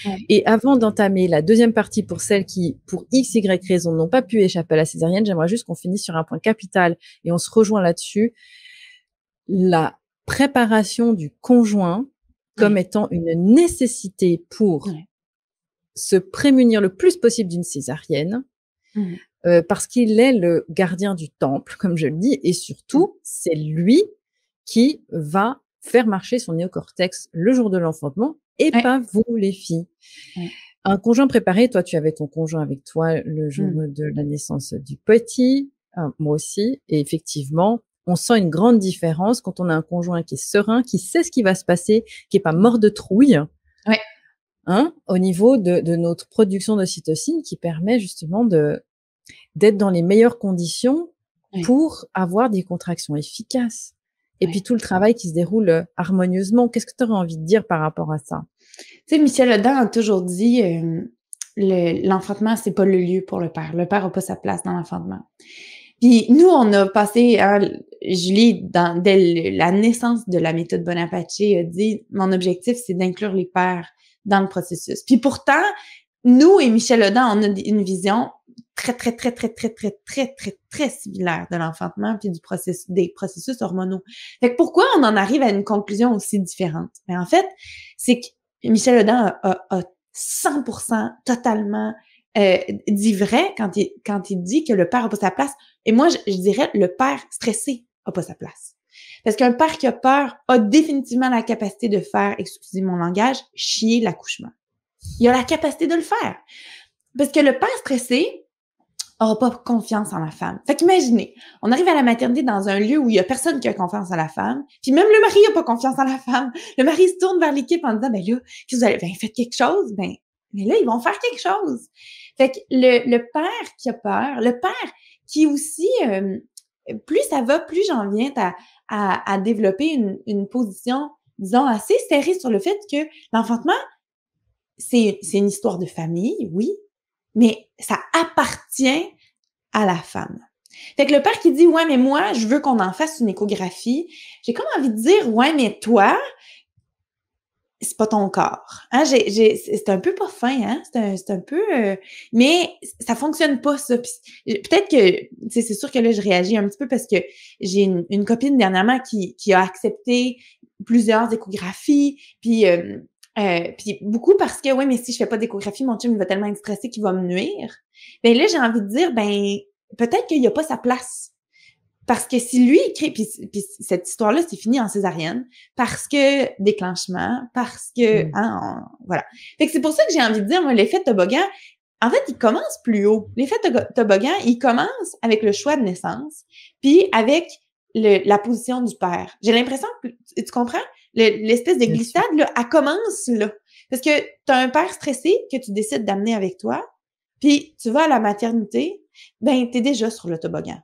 Ouais. Et avant d'entamer la deuxième partie pour celles qui, pour X, Y raison, n'ont pas pu échapper à la césarienne, j'aimerais juste qu'on finisse sur un point capital et on se rejoint là-dessus. La préparation du conjoint comme étant une nécessité pour se prémunir le plus possible d'une césarienne, parce qu'il est le gardien du temple, comme je le dis, et surtout, c'est lui qui va faire marcher son néocortex le jour de l'enfantement, et pas vous, les filles. Un conjoint préparé, toi, tu avais ton conjoint avec toi le jour de la naissance du petit, moi aussi, et effectivement, on sent une grande différence quand on a un conjoint qui est serein, qui sait ce qui va se passer, qui est pas mort de trouille, au niveau de notre production d'ocytocine, qui permet justement d'être dans les meilleures conditions pour avoir des contractions efficaces. Et puis tout le travail qui se déroule harmonieusement. Qu'est-ce que tu aurais envie de dire par rapport à ça? Tu sais, Michel Audin a toujours dit l'enfantement, c'est pas le lieu pour le père. Le père n'a pas sa place dans l'enfantement. Puis nous, on a passé, Julie, dès la naissance de la méthode Bonaparte, a dit, mon objectif, c'est d'inclure les pères dans le processus. Puis pourtant, nous et Michel Audin, on a une vision très similaire de l'enfantement puis des processus hormonaux. Fait que pourquoi on en arrive à une conclusion aussi différente? Mais en fait, c'est que Michel Audin a 100% totalement dit vrai quand il dit que le père n'a pas sa place. Et moi, je dirais le père stressé n'a pas sa place. Parce qu'un père qui a peur a définitivement la capacité de faire, excusez mon langage, chier l'accouchement. Il a la capacité de le faire. Parce que le père stressé n'aura pas confiance en la femme. Fait qu'imaginez, on arrive à la maternité dans un lieu où il y a personne qui a confiance en la femme, puis même le mari n'a pas confiance en la femme. Le mari se tourne vers l'équipe en disant, ben là, qu'est-ce que vous allez, ben faites quelque chose, mais là, ils vont faire quelque chose. Fait que le père qui a peur, le père qui aussi, plus ça va, plus j'en viens à développer une position, disons, assez serrée sur le fait que l'enfantement, c'est une histoire de famille, oui, mais ça appartient à la femme. Fait que le père qui dit, ouais, mais moi, je veux qu'on en fasse une échographie, j'ai comme envie de dire, ouais, mais toi, c'est pas ton corps. Hein, c'est un peu pas fin, hein? C'est un peu, mais ça fonctionne pas, ça. Puis peut-être que, tu sais, c'est sûr que là, je réagis un petit peu parce que j'ai une copine dernièrement qui a accepté plusieurs échographies, puis beaucoup parce que, ouais, mais si je fais pas d'échographie, mon chum, il va tellement être stressé qu'il va me nuire. Ben là, j'ai envie de dire, ben, peut-être qu'il y a pas sa place. Parce que si lui, il crée, puis cette histoire-là, c'est fini en césarienne, parce que déclenchement, parce que, Mmh. hein, voilà. Fait que c'est pour ça que j'ai envie de dire, moi, l'effet toboggan, en fait, il commence plus haut. L'effet toboggan, il commence avec le choix de naissance, puis avec la position du père. J'ai l'impression que, tu comprends? L'espèce de Bien sûr. glissade, là, elle commence là. Parce que tu as un père stressé que tu décides d'amener avec toi, puis tu vas à la maternité, ben, tu es déjà sur le toboggan.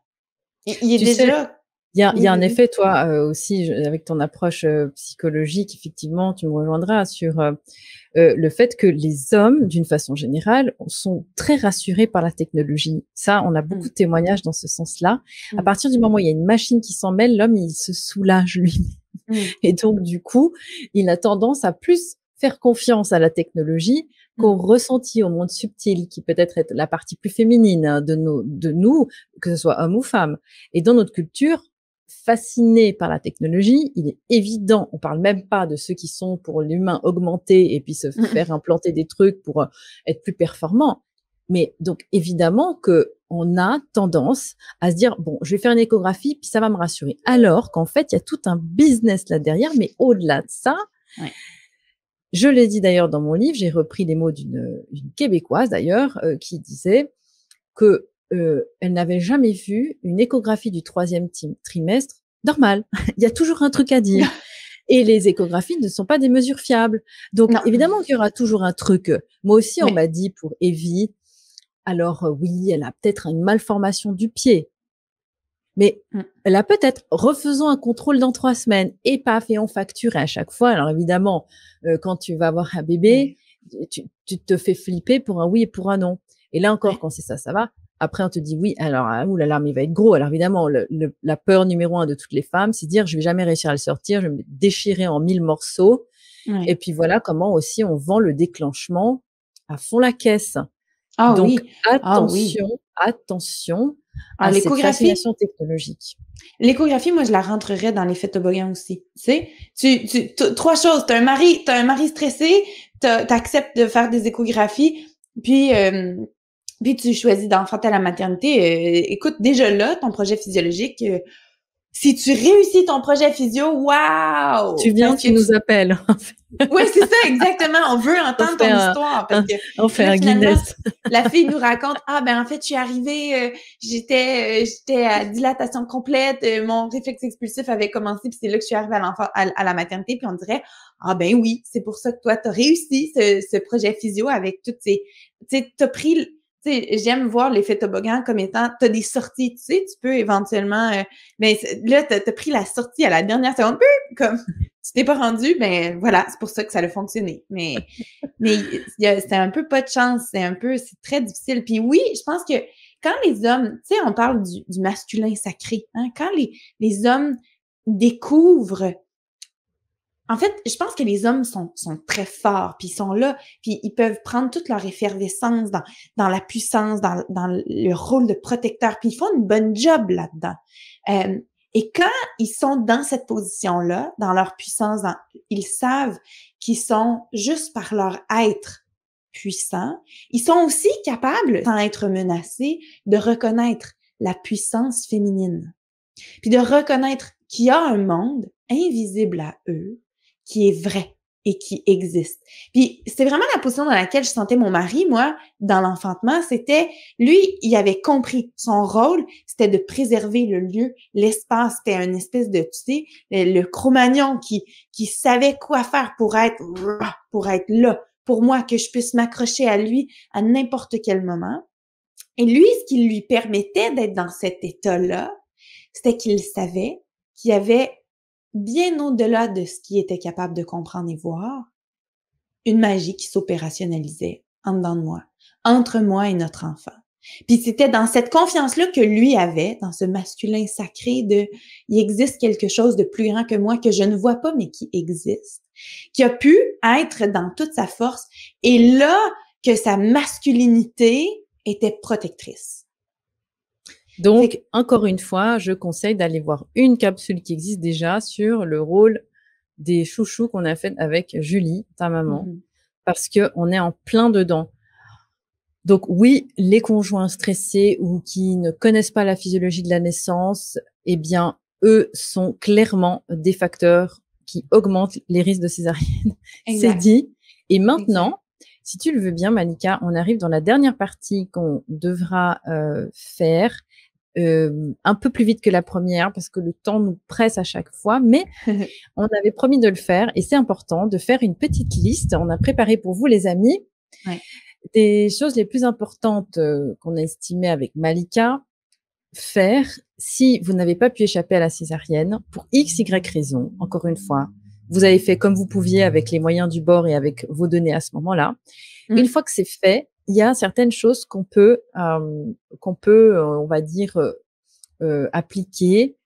Il est Tu sais, déjà il y oui, a un vas-y. effet, toi, aussi, avec ton approche, psychologique, effectivement, tu me rejoindras sur, le fait que les hommes, d'une façon générale, sont très rassurés par la technologie. Ça, on a beaucoup Mmh. de témoignages dans ce sens-là. À Mmh. partir du moment où il y a une machine qui s'en mêle, l'homme, il se soulage lui. Mmh. Et donc, du coup, il a tendance à plus faire confiance à la technologie qu'au Mmh. ressenti, au monde subtil, qui peut-être est la partie plus féminine, hein, de nous, que ce soit homme ou femme. Et dans notre culture, fasciné par la technologie, il est évident, on parle même pas de ceux qui sont pour l'humain augmenter et puis se Mmh faire implanter des trucs pour être plus performant. Mais donc évidemment que on a tendance à se dire bon, je vais faire une échographie puis ça va me rassurer. Alors qu'en fait, il y a tout un business là derrière, mais au-delà de ça, Ouais. je l'ai dit d'ailleurs dans mon livre, j'ai repris des mots une Québécoise d'ailleurs, qui disait que, elle n'avait jamais vu une échographie du 3e trimestre normale. Il y a toujours un truc à dire et les échographies ne sont pas des mesures fiables. Donc Non, évidemment qu'il y aura toujours un truc. Moi aussi, on mais m'a dit pour Evie, alors, oui, elle a peut-être une malformation du pied, mais mmh, elle a peut-être. Refaisons un contrôle dans 3 semaines et paf et on facture et à chaque fois alors évidemment, quand tu vas avoir un bébé, ouais, tu te fais flipper pour un oui et pour un non et là encore ouais, quand c'est ça, ça va. Après on te dit: «Oui», alors, ah, ouh là là, mais il va être gros. Alors évidemment la peur numéro 1 de toutes les femmes, c'est de dire: «Je vais jamais réussir à le sortir, je vais me déchirer en 1000 morceaux» et ouais. puis voilà comment aussi on vend le déclenchement à fond la caisse. Ah Donc oui, ah oui. attention, attention Ah, à cette l'échographie fascination technologique. l'échographie, moi, je la rentrerais dans l'effet toboggan aussi. Tu sais? Tu 3 choses, t'as un mari stressé, t'acceptes de faire des échographies, puis, puis tu choisis d'enfanter à la maternité. Écoute, déjà là, ton projet physiologique, si tu réussis ton projet physio, Tu waouh! viens, Parce que tu tu nous appelles. ouais, c'est ça, exactement. On veut On entendre fait ton histoire parce un que on fait là, un finalement, Guinness. la fille nous raconte, ah, ben, en fait, je suis arrivée, j'étais à dilatation complète, mon réflexe expulsif avait commencé, puis c'est là que je suis arrivée à la maternité, puis on dirait, ah, ben oui, c'est pour ça que toi, t'as réussi ce projet physio avec toutes ces, tu sais, t'as pris, tu sais, j'aime voir l'effet toboggan comme étant, t'as des sorties, tu sais, tu peux éventuellement, ben, là, t'as pris la sortie à la dernière seconde, comme, tu t'es pas rendu, ben voilà, c'est pour ça que ça a fonctionné. Mais c'est un peu pas de chance, c'est très difficile. Puis oui, je pense que quand les hommes, tu sais, on parle du masculin sacré, hein, quand les hommes découvrent, en fait, je pense que les hommes sont très forts, puis ils sont là, puis ils peuvent prendre toute leur effervescence dans la puissance, dans le rôle de protecteur, puis ils font une bonne job là-dedans. Euh, et quand ils sont dans cette position-là, dans leur puissance, ils savent qu'ils sont juste par leur être puissant, ils sont aussi capables, sans être menacés, de reconnaître la puissance féminine, puis de reconnaître qu'il y a un monde invisible à eux qui est vrai et qui existe. Puis c'est vraiment la position dans laquelle je sentais mon mari, moi, dans l'enfantement, c'était, lui, il avait compris son rôle, c'était de préserver le lieu, l'espace, c'était une espèce de, tu sais, le Cro-Magnon qui savait quoi faire pour être là, pour moi, que je puisse m'accrocher à lui à n'importe quel moment. Et lui, ce qui lui permettait d'être dans cet état-là, c'était qu'il savait qu'il y avait bien au-delà de ce qu'il était capable de comprendre et voir, une magie qui s'opérationnalisait en dedans de moi, entre moi et notre enfant. Puis c'était dans cette confiance-là que lui avait, dans ce masculin sacré de, il existe quelque chose de plus grand que moi que je ne vois pas, mais qui existe. qui a pu être dans toute sa force et là que sa masculinité était protectrice. Donc, encore une fois, je conseille d'aller voir une capsule qui existe déjà sur le rôle des chouchous qu'on a fait avec Julie, ta maman, parce que on est en plein dedans. Donc oui, les conjoints stressés ou qui ne connaissent pas la physiologie de la naissance, eh bien, eux sont clairement des facteurs qui augmentent les risques de césarienne. C'est dit. Et maintenant, si tu le veux bien, Malika, on arrive dans la dernière partie qu'on devra faire un peu plus vite que la première parce que le temps nous presse à chaque fois, mais on avait promis de le faire et c'est important de faire une petite liste. On a préparé pour vous, les amis, des choses les plus importantes qu'on a estimées avec Malika faire si vous n'avez pas pu échapper à la césarienne pour X, Y raison. Encore une fois, vous avez fait comme vous pouviez avec les moyens du bord et avec vos données à ce moment-là. Une fois que c'est fait, il y a certaines choses qu'on peut, on va dire, appliquer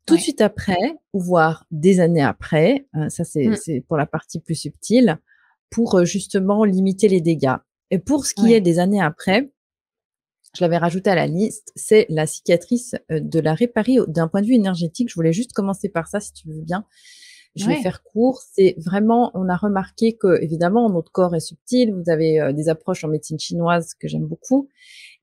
tout de suite après, ou voire des années après. Ça, c'est pour la partie plus subtile, pour justement limiter les dégâts. Et pour ce qui est des années après, je l'avais rajouté à la liste, c'est la cicatrice de la réparer d'un point de vue énergétique. Je voulais juste commencer par ça, si tu veux bien. Je vais faire court. C'est vraiment, on a remarqué que, évidemment, notre corps est subtil. Vous avez des approches en médecine chinoise que j'aime beaucoup.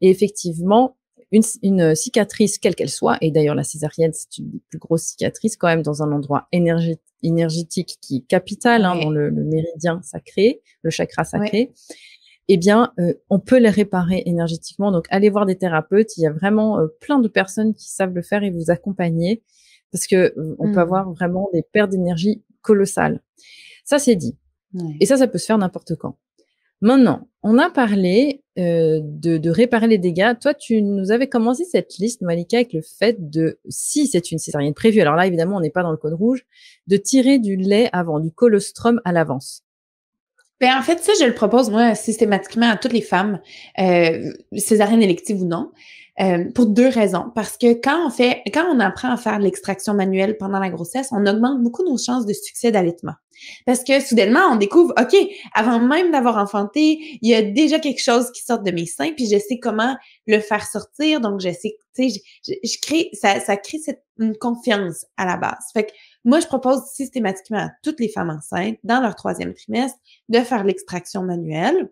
Et effectivement, une cicatrice, quelle qu'elle soit, et d'ailleurs la césarienne, c'est une des plus grosses cicatrices quand même dans un endroit énergétique qui est capital, dans le méridien sacré, le chakra sacré. Eh bien, on peut les réparer énergétiquement. Donc, allez voir des thérapeutes. Il y a vraiment plein de personnes qui savent le faire et vous accompagner parce que on peut avoir vraiment des pertes d'énergie colossales. Ça, c'est dit. Et ça peut se faire n'importe quand. Maintenant, on a parlé de réparer les dégâts. Toi, tu nous avais commencé cette liste, Malika, avec le fait de, si c'est une césarienne prévue, alors là, évidemment, on n'est pas dans le code rouge, de tirer du lait avant, du colostrum à l'avance. Ben, en fait, ça, je le propose, moi, systématiquement à toutes les femmes, césarienne élective ou non, pour 2 raisons. Parce que quand on apprend à faire l'extraction manuelle pendant la grossesse, on augmente beaucoup nos chances de succès d'allaitement. Parce que soudainement, on découvre, OK, avant même d'avoir enfanté, il y a déjà quelque chose qui sort de mes seins, puis je sais comment le faire sortir. Donc, je sais, tu sais, je crée, ça crée une confiance à la base. Fait que moi, je propose systématiquement à toutes les femmes enceintes, dans leur 3e trimestre, de faire l'extraction manuelle,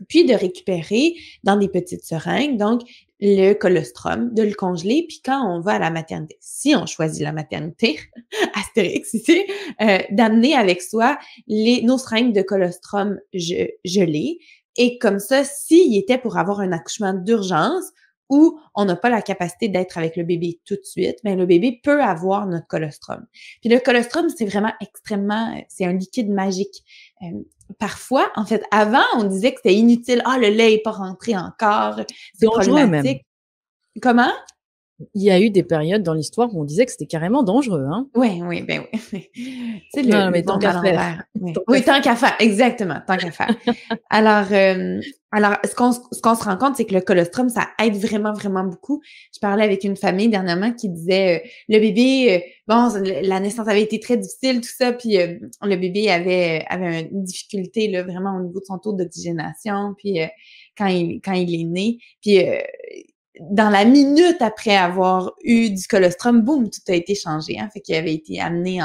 puis de récupérer dans des petites seringues, donc le colostrum, de le congeler, puis quand on va à la maternité, si on choisit la maternité, astérix ici, d'amener avec soi nos seringues de colostrum gelées, et comme ça, s'il était pour avoir un accouchement d'urgence, où on n'a pas la capacité d'être avec le bébé tout de suite, mais le bébé peut avoir notre colostrum. Puis le colostrum, c'est vraiment c'est un liquide magique. Parfois, en fait, avant, on disait que c'était inutile. Ah, le lait n'est pas rentré encore, c'est problématique. Même. Comment? Il y a eu des périodes dans l'histoire où on disait que c'était carrément dangereux, hein? Oui, ben oui. Tu sais, mais tant qu'à faire. Oui, tant qu'à faire, exactement, tant qu'à faire. Alors, ce qu'on se rend compte, c'est que le colostrum, ça aide vraiment, vraiment beaucoup. Je parlais avec une famille dernièrement qui disait, le bébé, la naissance avait été très difficile, tout ça, puis le bébé avait une difficulté, là, vraiment au niveau de son taux d'oxygénation, puis quand il est né, puis dans la minute après avoir eu du colostrum, boum, tout a été changé. Fait qu'il avait été amené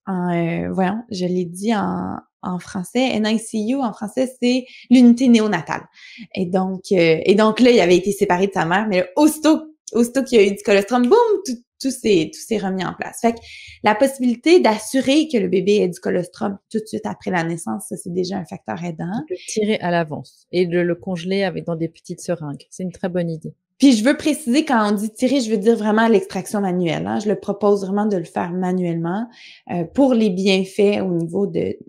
voyons, je l'ai dit en français, NICU, en français, c'est l'unité néonatale. Et donc là, il avait été séparé de sa mère, mais là, aussitôt qu'il y a eu du colostrum, boum, tout s'est remis en place. Fait que la possibilité d'assurer que le bébé ait du colostrum tout de suite après la naissance, ça, c'est déjà un facteur aidant. De le tirer à l'avance et de le congeler dans des petites seringues. C'est une très bonne idée. Puis je veux préciser, quand on dit tirer, je veux dire vraiment l'extraction manuelle. Je le propose vraiment de le faire manuellement pour les bienfaits au niveau des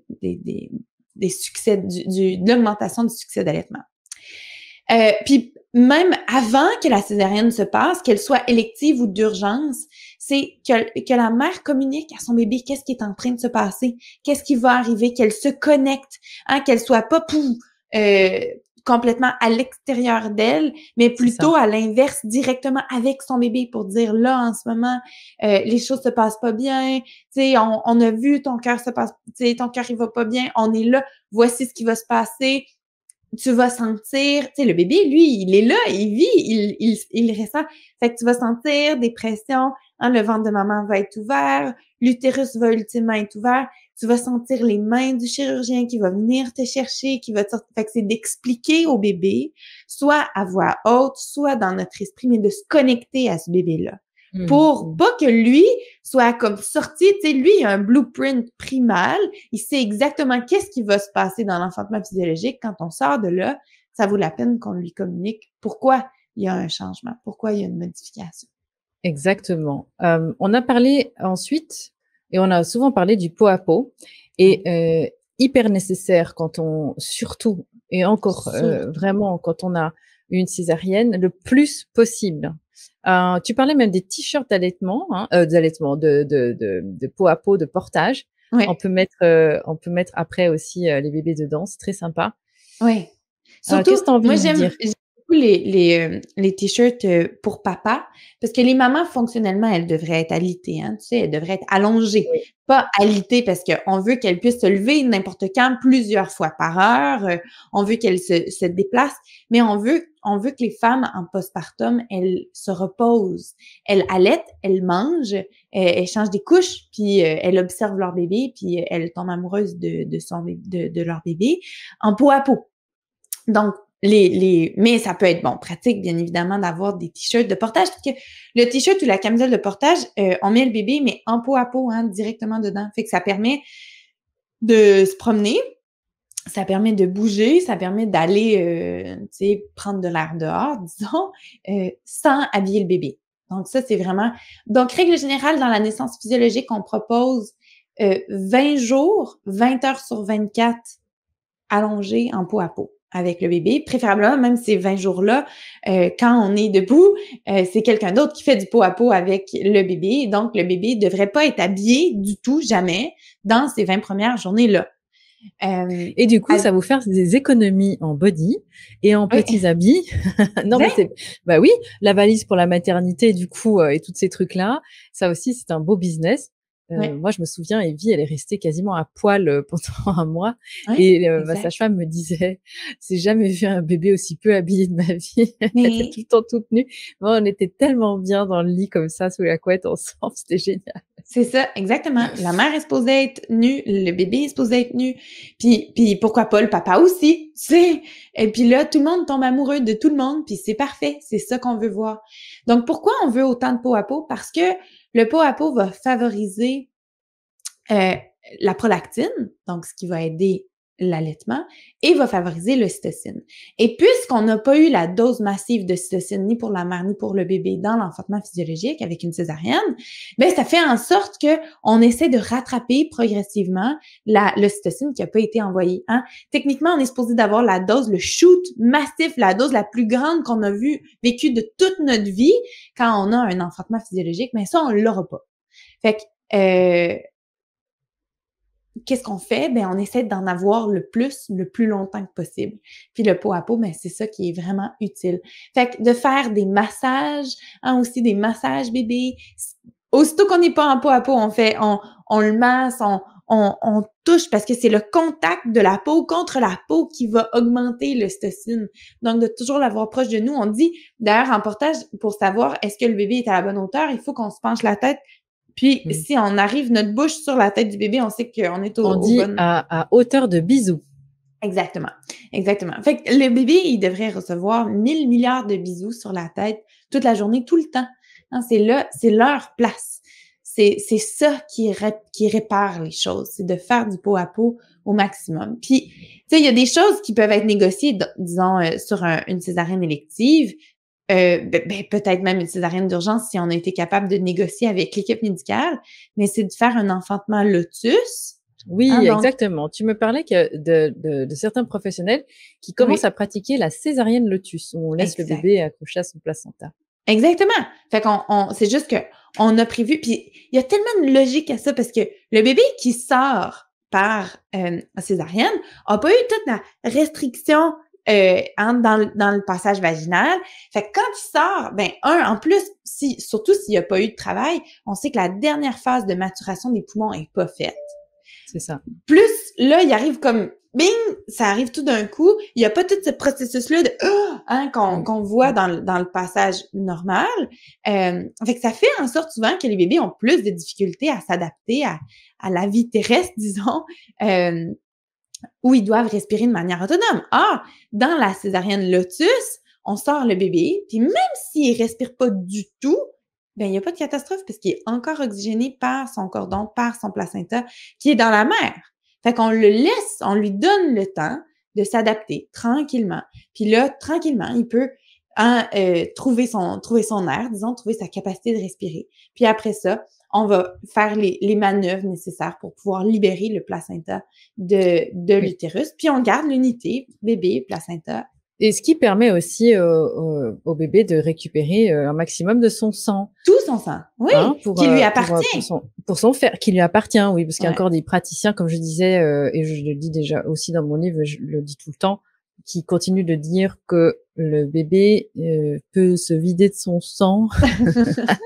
succès, de l'augmentation du succès d'allaitement. Puis même avant que la césarienne se passe, qu'elle soit élective ou d'urgence, c'est que la mère communique à son bébé qu'est-ce qui est en train de se passer, qu'est-ce qui va arriver, qu'elle se connecte, qu'elle soit pas complètement à l'extérieur d'elle, mais plutôt à l'inverse, directement avec son bébé pour dire là, en ce moment, les choses se passent pas bien, tu sais, on a vu ton cœur se passe, tu sais, ton cœur il va pas bien, on est là, voici ce qui va se passer, tu vas sentir, tu sais, le bébé, lui, il est là, il vit, il ressent. Fait que tu vas sentir des pressions, hein, le ventre de maman va être ouvert, l'utérus va ultimement être ouvert, tu vas sentir les mains du chirurgien qui va venir te chercher, qui va te sortir. Fait que c'est d'expliquer au bébé, soit à voix haute, soit dans notre esprit, mais de se connecter à ce bébé-là. Pour pas que lui soit comme sorti, tu sais, lui, il a un blueprint primal, il sait exactement qu'est-ce qui va se passer dans l'enfantement physiologique. Quand on sort de là, ça vaut la peine qu'on lui communique pourquoi il y a un changement, pourquoi il y a une modification. Exactement. On a parlé ensuite, et on a souvent parlé du pot à pot, et hyper nécessaire quand on, surtout, et encore vraiment quand on a une césarienne, le plus possible. Tu parlais même des t-shirts d'allaitement, hein, d'allaitement, de pot à pot, de portage. Oui. On peut mettre après aussi les bébés dedans, c'est très sympa. Oui. Surtout, qu'est-ce que t'as envie moi, de dire? j'aime beaucoup les t-shirts pour papa, parce que les mamans, fonctionnellement, elles devraient être alitées, hein, tu sais, elles devraient être allongées. Oui. Pas alitées parce qu'on veut qu'elles puissent se lever n'importe quand, plusieurs fois par heure, on veut qu'elles se déplacent, mais on veut que les femmes en postpartum, elles se reposent. Elles allaitent, elles mangent, elles changent des couches, puis elles observent leur bébé, puis elles tombent amoureuses de leur bébé en peau à peau. Donc, mais ça peut être bon, pratique, bien évidemment, d'avoir des t-shirts de portage, parce que le t-shirt ou la camisole de portage, on met le bébé, mais en peau à peau, hein, directement dedans. Fait que ça permet de se promener, ça permet de bouger, ça permet d'aller, tu sais, prendre de l'air dehors, disons, sans habiller le bébé. Donc ça, c'est vraiment... Donc, règle générale, dans la naissance physiologique, on propose 20 jours, 20 heures sur 24, allongés en peau à peau avec le bébé. Préférablement, même ces 20 jours-là, quand on est debout, c'est quelqu'un d'autre qui fait du peau à peau avec le bébé. Donc, le bébé devrait pas être habillé du tout, jamais, dans ces 20 premières journées-là. Et du coup, ça va vous faire des économies en body et en petits habits. Non, mais bah oui, la valise pour la maternité, du coup, et tous ces trucs-là, ça aussi, c'est un beau business. Moi, je me souviens, Evie, elle est restée quasiment à poil pendant un mois. Et ma sage-femme me disait, j'ai jamais vu un bébé aussi peu habillé de ma vie. Elle était tout le temps toute nue. Moi, on était tellement bien dans le lit comme ça, sous la couette, ensemble. C'était génial. C'est ça, exactement. La mère est supposée être nue, le bébé est supposé être nu, puis pourquoi pas le papa aussi, tu sais. Et puis là, tout le monde tombe amoureux de tout le monde, puis c'est parfait, c'est ça qu'on veut voir. Donc, pourquoi on veut autant de peau à peau? Parce que le peau à peau va favoriser la prolactine, donc ce qui va aider l'allaitement, et va favoriser l'ocytocine. Et puisqu'on n'a pas eu la dose massive de cytocine ni pour la mère ni pour le bébé dans l'enfantement physiologique avec une césarienne, ben ça fait en sorte que on essaie de rattraper progressivement l'ocytocine qui n'a pas été envoyée. Hein? Techniquement, on est supposé d'avoir la dose, le shoot massif, la dose la plus grande qu'on a vécue de toute notre vie quand on a un enfantement physiologique, mais ça, on l'aura pas. Fait que qu'est-ce qu'on fait? Ben, on essaie d'en avoir le plus longtemps que possible. Puis le pot à pot, ben, c'est ça qui est vraiment utile. Fait que de faire des massages, hein, aussi des massages bébés. Aussitôt qu'on n'est pas en pot à pot, on le masse, on touche parce que c'est le contact de la peau contre la peau qui va augmenter l'ocytocine. Donc, de toujours l'avoir proche de nous. On dit, d'ailleurs, en portage, pour savoir est-ce que le bébé est à la bonne hauteur, il faut qu'on se penche la tête. Puis, si on arrive notre bouche sur la tête du bébé, on sait qu'on est on dit à hauteur de bisous. Exactement. Exactement. Fait que le bébé, il devrait recevoir 1000 milliards de bisous sur la tête toute la journée, tout le temps. Hein, c'est leur place. C'est ça qui répare les choses. C'est de faire du pot à pot au maximum. Puis, tu sais, il y a des choses qui peuvent être négociées, disons, sur une césarienne élective. Peut-être même une césarienne d'urgence si on a été capable de négocier avec l'équipe médicale, mais c'est de faire un enfantement lotus. Oui, hein, donc, exactement. Tu me parlais de certains professionnels qui commencent à pratiquer la césarienne lotus, où on laisse le bébé accroché à son placenta. Exactement. Fait c'est juste que on a prévu, puis il y a tellement de logique à ça parce que le bébé qui sort par césarienne a pas eu toute la restriction dans le passage vaginal. Fait que quand il sort, ben en plus, surtout s'il n'y a pas eu de travail, on sait que la dernière phase de maturation des poumons est pas faite. C'est ça. Plus, là, il arrive comme, bing, ça arrive tout d'un coup. Il n'y a pas tout ce processus-là de, qu'on voit dans le passage normal. Fait que ça fait en sorte souvent que les bébés ont plus de difficultés à s'adapter à la vie terrestre, disons, où ils doivent respirer de manière autonome. Dans la césarienne lotus, on sort le bébé, puis même s'il respire pas du tout, ben il n'y a pas de catastrophe parce qu'il est encore oxygéné par son cordon, par son placenta qui est dans la mer. Fait qu'on le laisse, on lui donne le temps de s'adapter tranquillement. Puis là, tranquillement, il peut trouver son air, disons, trouver sa capacité de respirer. Puis après ça, on va faire les manœuvres nécessaires pour pouvoir libérer le placenta de l'utérus. Puis on garde l'unité, bébé, placenta. Et ce qui permet aussi au bébé de récupérer un maximum de son sang. Tout son sang, oui, qui lui appartient. Pour son fer, qui lui appartient, oui, parce qu'il y a encore des praticiens, comme je disais, et je le dis déjà aussi dans mon livre, je le dis tout le temps, qui continuent de dire que le bébé peut se vider de son sang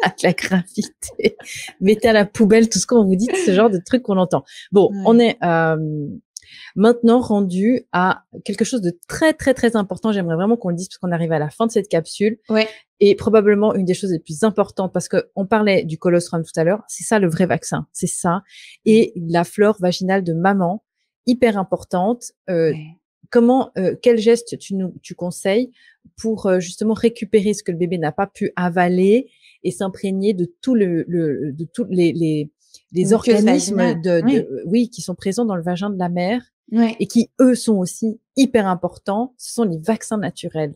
avec la gravité. Mettez à la poubelle tout ce qu'on vous dit, ce genre de trucs qu'on entend. Bon, on est maintenant rendu à quelque chose de très, très, très important. J'aimerais vraiment qu'on le dise parce qu'on arrive à la fin de cette capsule. Ouais. Et probablement une des choses les plus importantes, parce que on parlait du colostrum tout à l'heure, c'est ça le vrai vaccin, c'est ça. Et la flore vaginale de maman, hyper importante. Comment, quel geste tu conseilles pour justement récupérer ce que le bébé n'a pas pu avaler et s'imprégner de tous les organismes qui sont présents dans le vagin de la mère et qui eux sont aussi hyper importants. Ce sont les vaccins naturels.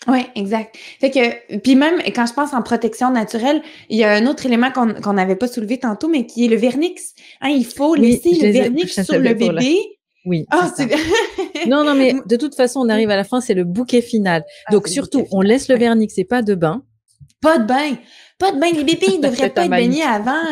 Oui, exact. Fait que, puis même quand je pense en protection naturelle, il y a un autre élément qu'on n'avait pas soulevé tantôt, mais qui est le vernix. Il faut laisser le vernix sur le bébé. Oui. Non, mais de toute façon, on arrive à la fin, c'est le bouquet final. Donc surtout, on laisse le vernix et pas de bain. Pas de bain. Pas de bain. Les bébés, ils devraient pas être baignés avant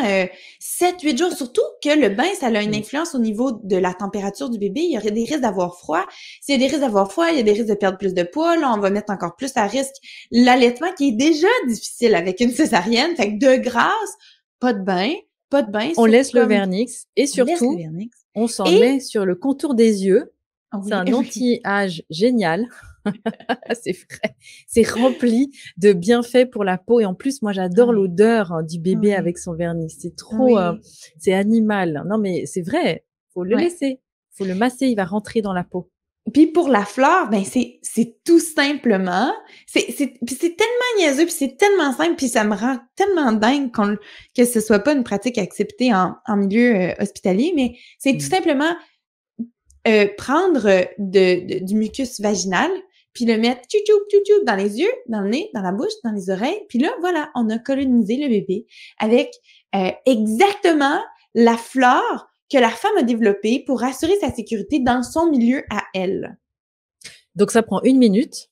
7-8 jours. Surtout que le bain, ça a une influence au niveau de la température du bébé. Il y aurait des risques d'avoir froid. S'il y a des risques d'avoir froid, il y a des risques de perdre plus de poids. Là, on va mettre encore plus à risque l'allaitement qui est déjà difficile avec une césarienne. Fait que de grâce, pas de bain. On laisse le vernix et surtout, on s'en met sur le contour des yeux. C'est un anti-âge génial. C'est vrai. C'est rempli de bienfaits pour la peau. Et en plus, moi, j'adore l'odeur du bébé avec son vernis. C'est trop, c'est animal. Non, mais c'est vrai. Faut le laisser. Faut le masser. Il va rentrer dans la peau. Puis pour la fleur, ben c'est tout simplement, c'est tellement niaiseux, puis c'est tellement simple, puis ça me rend tellement dingue que ce soit pas une pratique acceptée en milieu hospitalier, mais c'est tout simplement prendre du mucus vaginal, puis le mettre tchou dans les yeux, dans le nez, dans la bouche, dans les oreilles, puis là, voilà, on a colonisé le bébé avec exactement la flore que la femme a développée pour assurer sa sécurité dans son milieu à elle. Donc, ça prend 1 minute.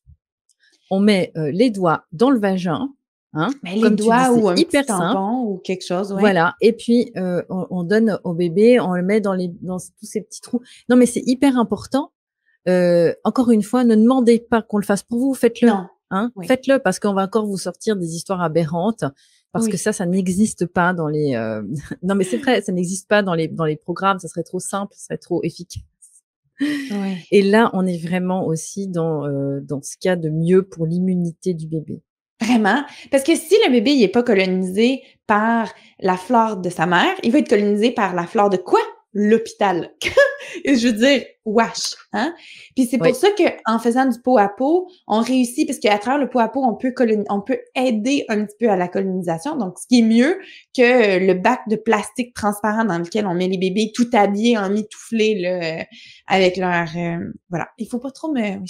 On met les doigts dans le vagin. Mais les doigts ou un petit tampon ou quelque chose, Voilà. Et puis, on donne au bébé, on le met dans tous ces petits trous. Non, mais c'est hyper important. Encore une fois, ne demandez pas qu'on le fasse pour vous. Faites-le. Faites-le parce qu'on va encore vous sortir des histoires aberrantes. Parce que ça n'existe pas dans les. Non, mais c'est vrai, ça n'existe pas dans les programmes. Ça serait trop simple, ça serait trop efficace. Et là, on est vraiment aussi dans ce qu'il y a de mieux pour l'immunité du bébé. Vraiment. Parce que si le bébé il est pas colonisé par la flore de sa mère, il va être colonisé par la flore de quoi? L'hôpital. Et je veux dire, wesh, hein? Puis c'est pour ça que en faisant du pot à pot, on réussit, parce qu'à travers le pot à pot, on peut aider un petit peu à la colonisation. Donc, ce qui est mieux que le bac de plastique transparent dans lequel on met les bébés tout habillés, emmitouflés, là, avec leur... voilà. Il faut pas trop me...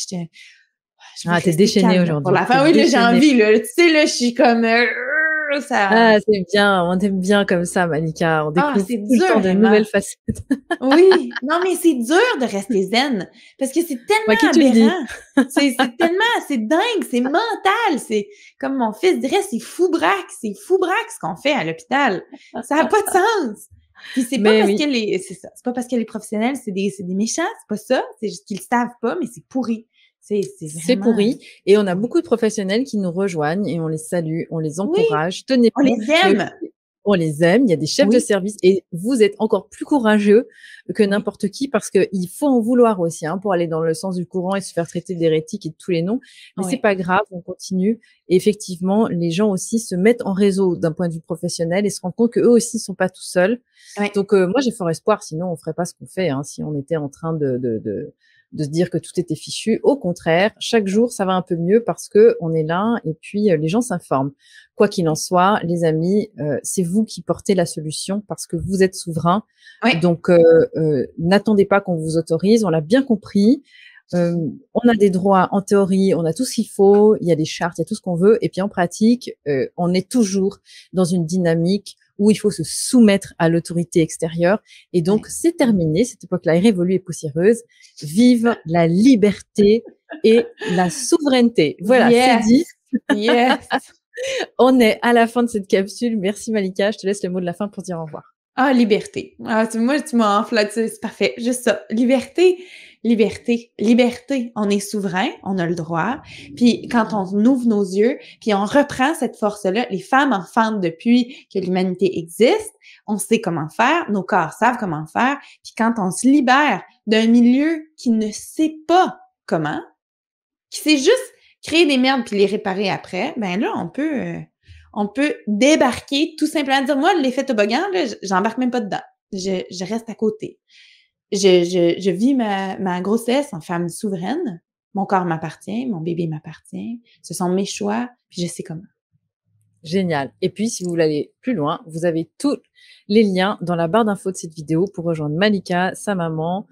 t'es déchaînée aujourd'hui. Oui, là, j'ai envie, là. Tu sais, là, je suis comme... ça... c'est bien. On t'aime bien comme ça, Malika. On découvre tout le temps de nouvelles facettes. Oui. Non, mais c'est dur de rester zen. Parce que c'est tellement aberrant. C'est dingue. C'est mental. C'est, comme mon fils dirait, c'est fou braque. C'est fou braque ce qu'on fait à l'hôpital. Ça n'a pas de sens. Puis c'est pas parce que c'est pas parce que les professionnels, c'est des méchants. C'est pas ça. C'est juste qu'ils le savent pas, mais c'est pourri. C'est C'est vraiment pourri et on a beaucoup de professionnels qui nous rejoignent et on les salue, on les oui, encourage. Tenez on bon, les mais aime. on les aime, il y a des chefs de Oui, service et vous êtes encore plus courageux que oui, n'importe qui parce qu'il faut en vouloir aussi, hein, pour aller dans le sens du courant et se faire traiter d'hérétique et de tous les noms. Mais c'est oui, pas grave, on continue. Et effectivement, les gens aussi se mettent en réseau d'un point de vue professionnel et se rendent compte qu'eux aussi sont pas tout seuls. oui. Donc, moi, j'ai fort espoir, sinon on ferait pas ce qu'on fait, hein, si on était en train de se dire que tout était fichu. Au contraire, chaque jour, ça va un peu mieux parce que on est là et puis les gens s'informent. Quoi qu'il en soit, les amis, c'est vous qui portez la solution parce que vous êtes souverain. Oui. Donc, n'attendez pas qu'on vous autorise. On l'a bien compris. On a des droits en théorie, on a tout ce qu'il faut. Il y a des chartes, il y a tout ce qu'on veut. Et puis en pratique, on est toujours dans une dynamique où il faut se soumettre à l'autorité extérieure. Et donc, Ouais. c'est terminé. Cette époque-là est révolue et poussiéreuse. Vive la liberté et la souveraineté. Voilà, c'est Yes, dit. yes. On est à la fin de cette capsule. Merci Malika. Je te laisse le mot de la fin pour dire au revoir. Ah, liberté. Ah, moi, tu m'as enflé, c'est parfait. Juste ça. Liberté, liberté, liberté. On est souverain, on a le droit. Puis quand on ouvre nos yeux, puis on reprend cette force-là, les femmes enfantent depuis que l'humanité existe, on sait comment faire, nos corps savent comment faire. Puis quand on se libère d'un milieu qui ne sait pas comment, qui sait juste créer des merdes puis les réparer après, ben là, on peut débarquer, tout simplement dire, moi, l'effet toboggan, là, j'embarque même pas dedans. Je reste à côté. Je vis ma grossesse en femme souveraine. Mon corps m'appartient, mon bébé m'appartient. Ce sont mes choix, puis je sais comment. Génial. Et puis, si vous voulez aller plus loin, vous avez tous les liens dans la barre d'infos de cette vidéo pour rejoindre Malika, sa maman,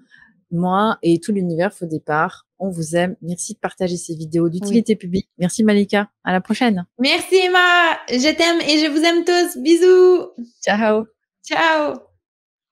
moi et tout l'univers Faux Départ. On vous aime. Merci de partager ces vidéos Oui. d'utilité publique. Merci Malika. À la prochaine. Merci Emma! Je t'aime et je vous aime tous. Bisous! Ciao. Ciao!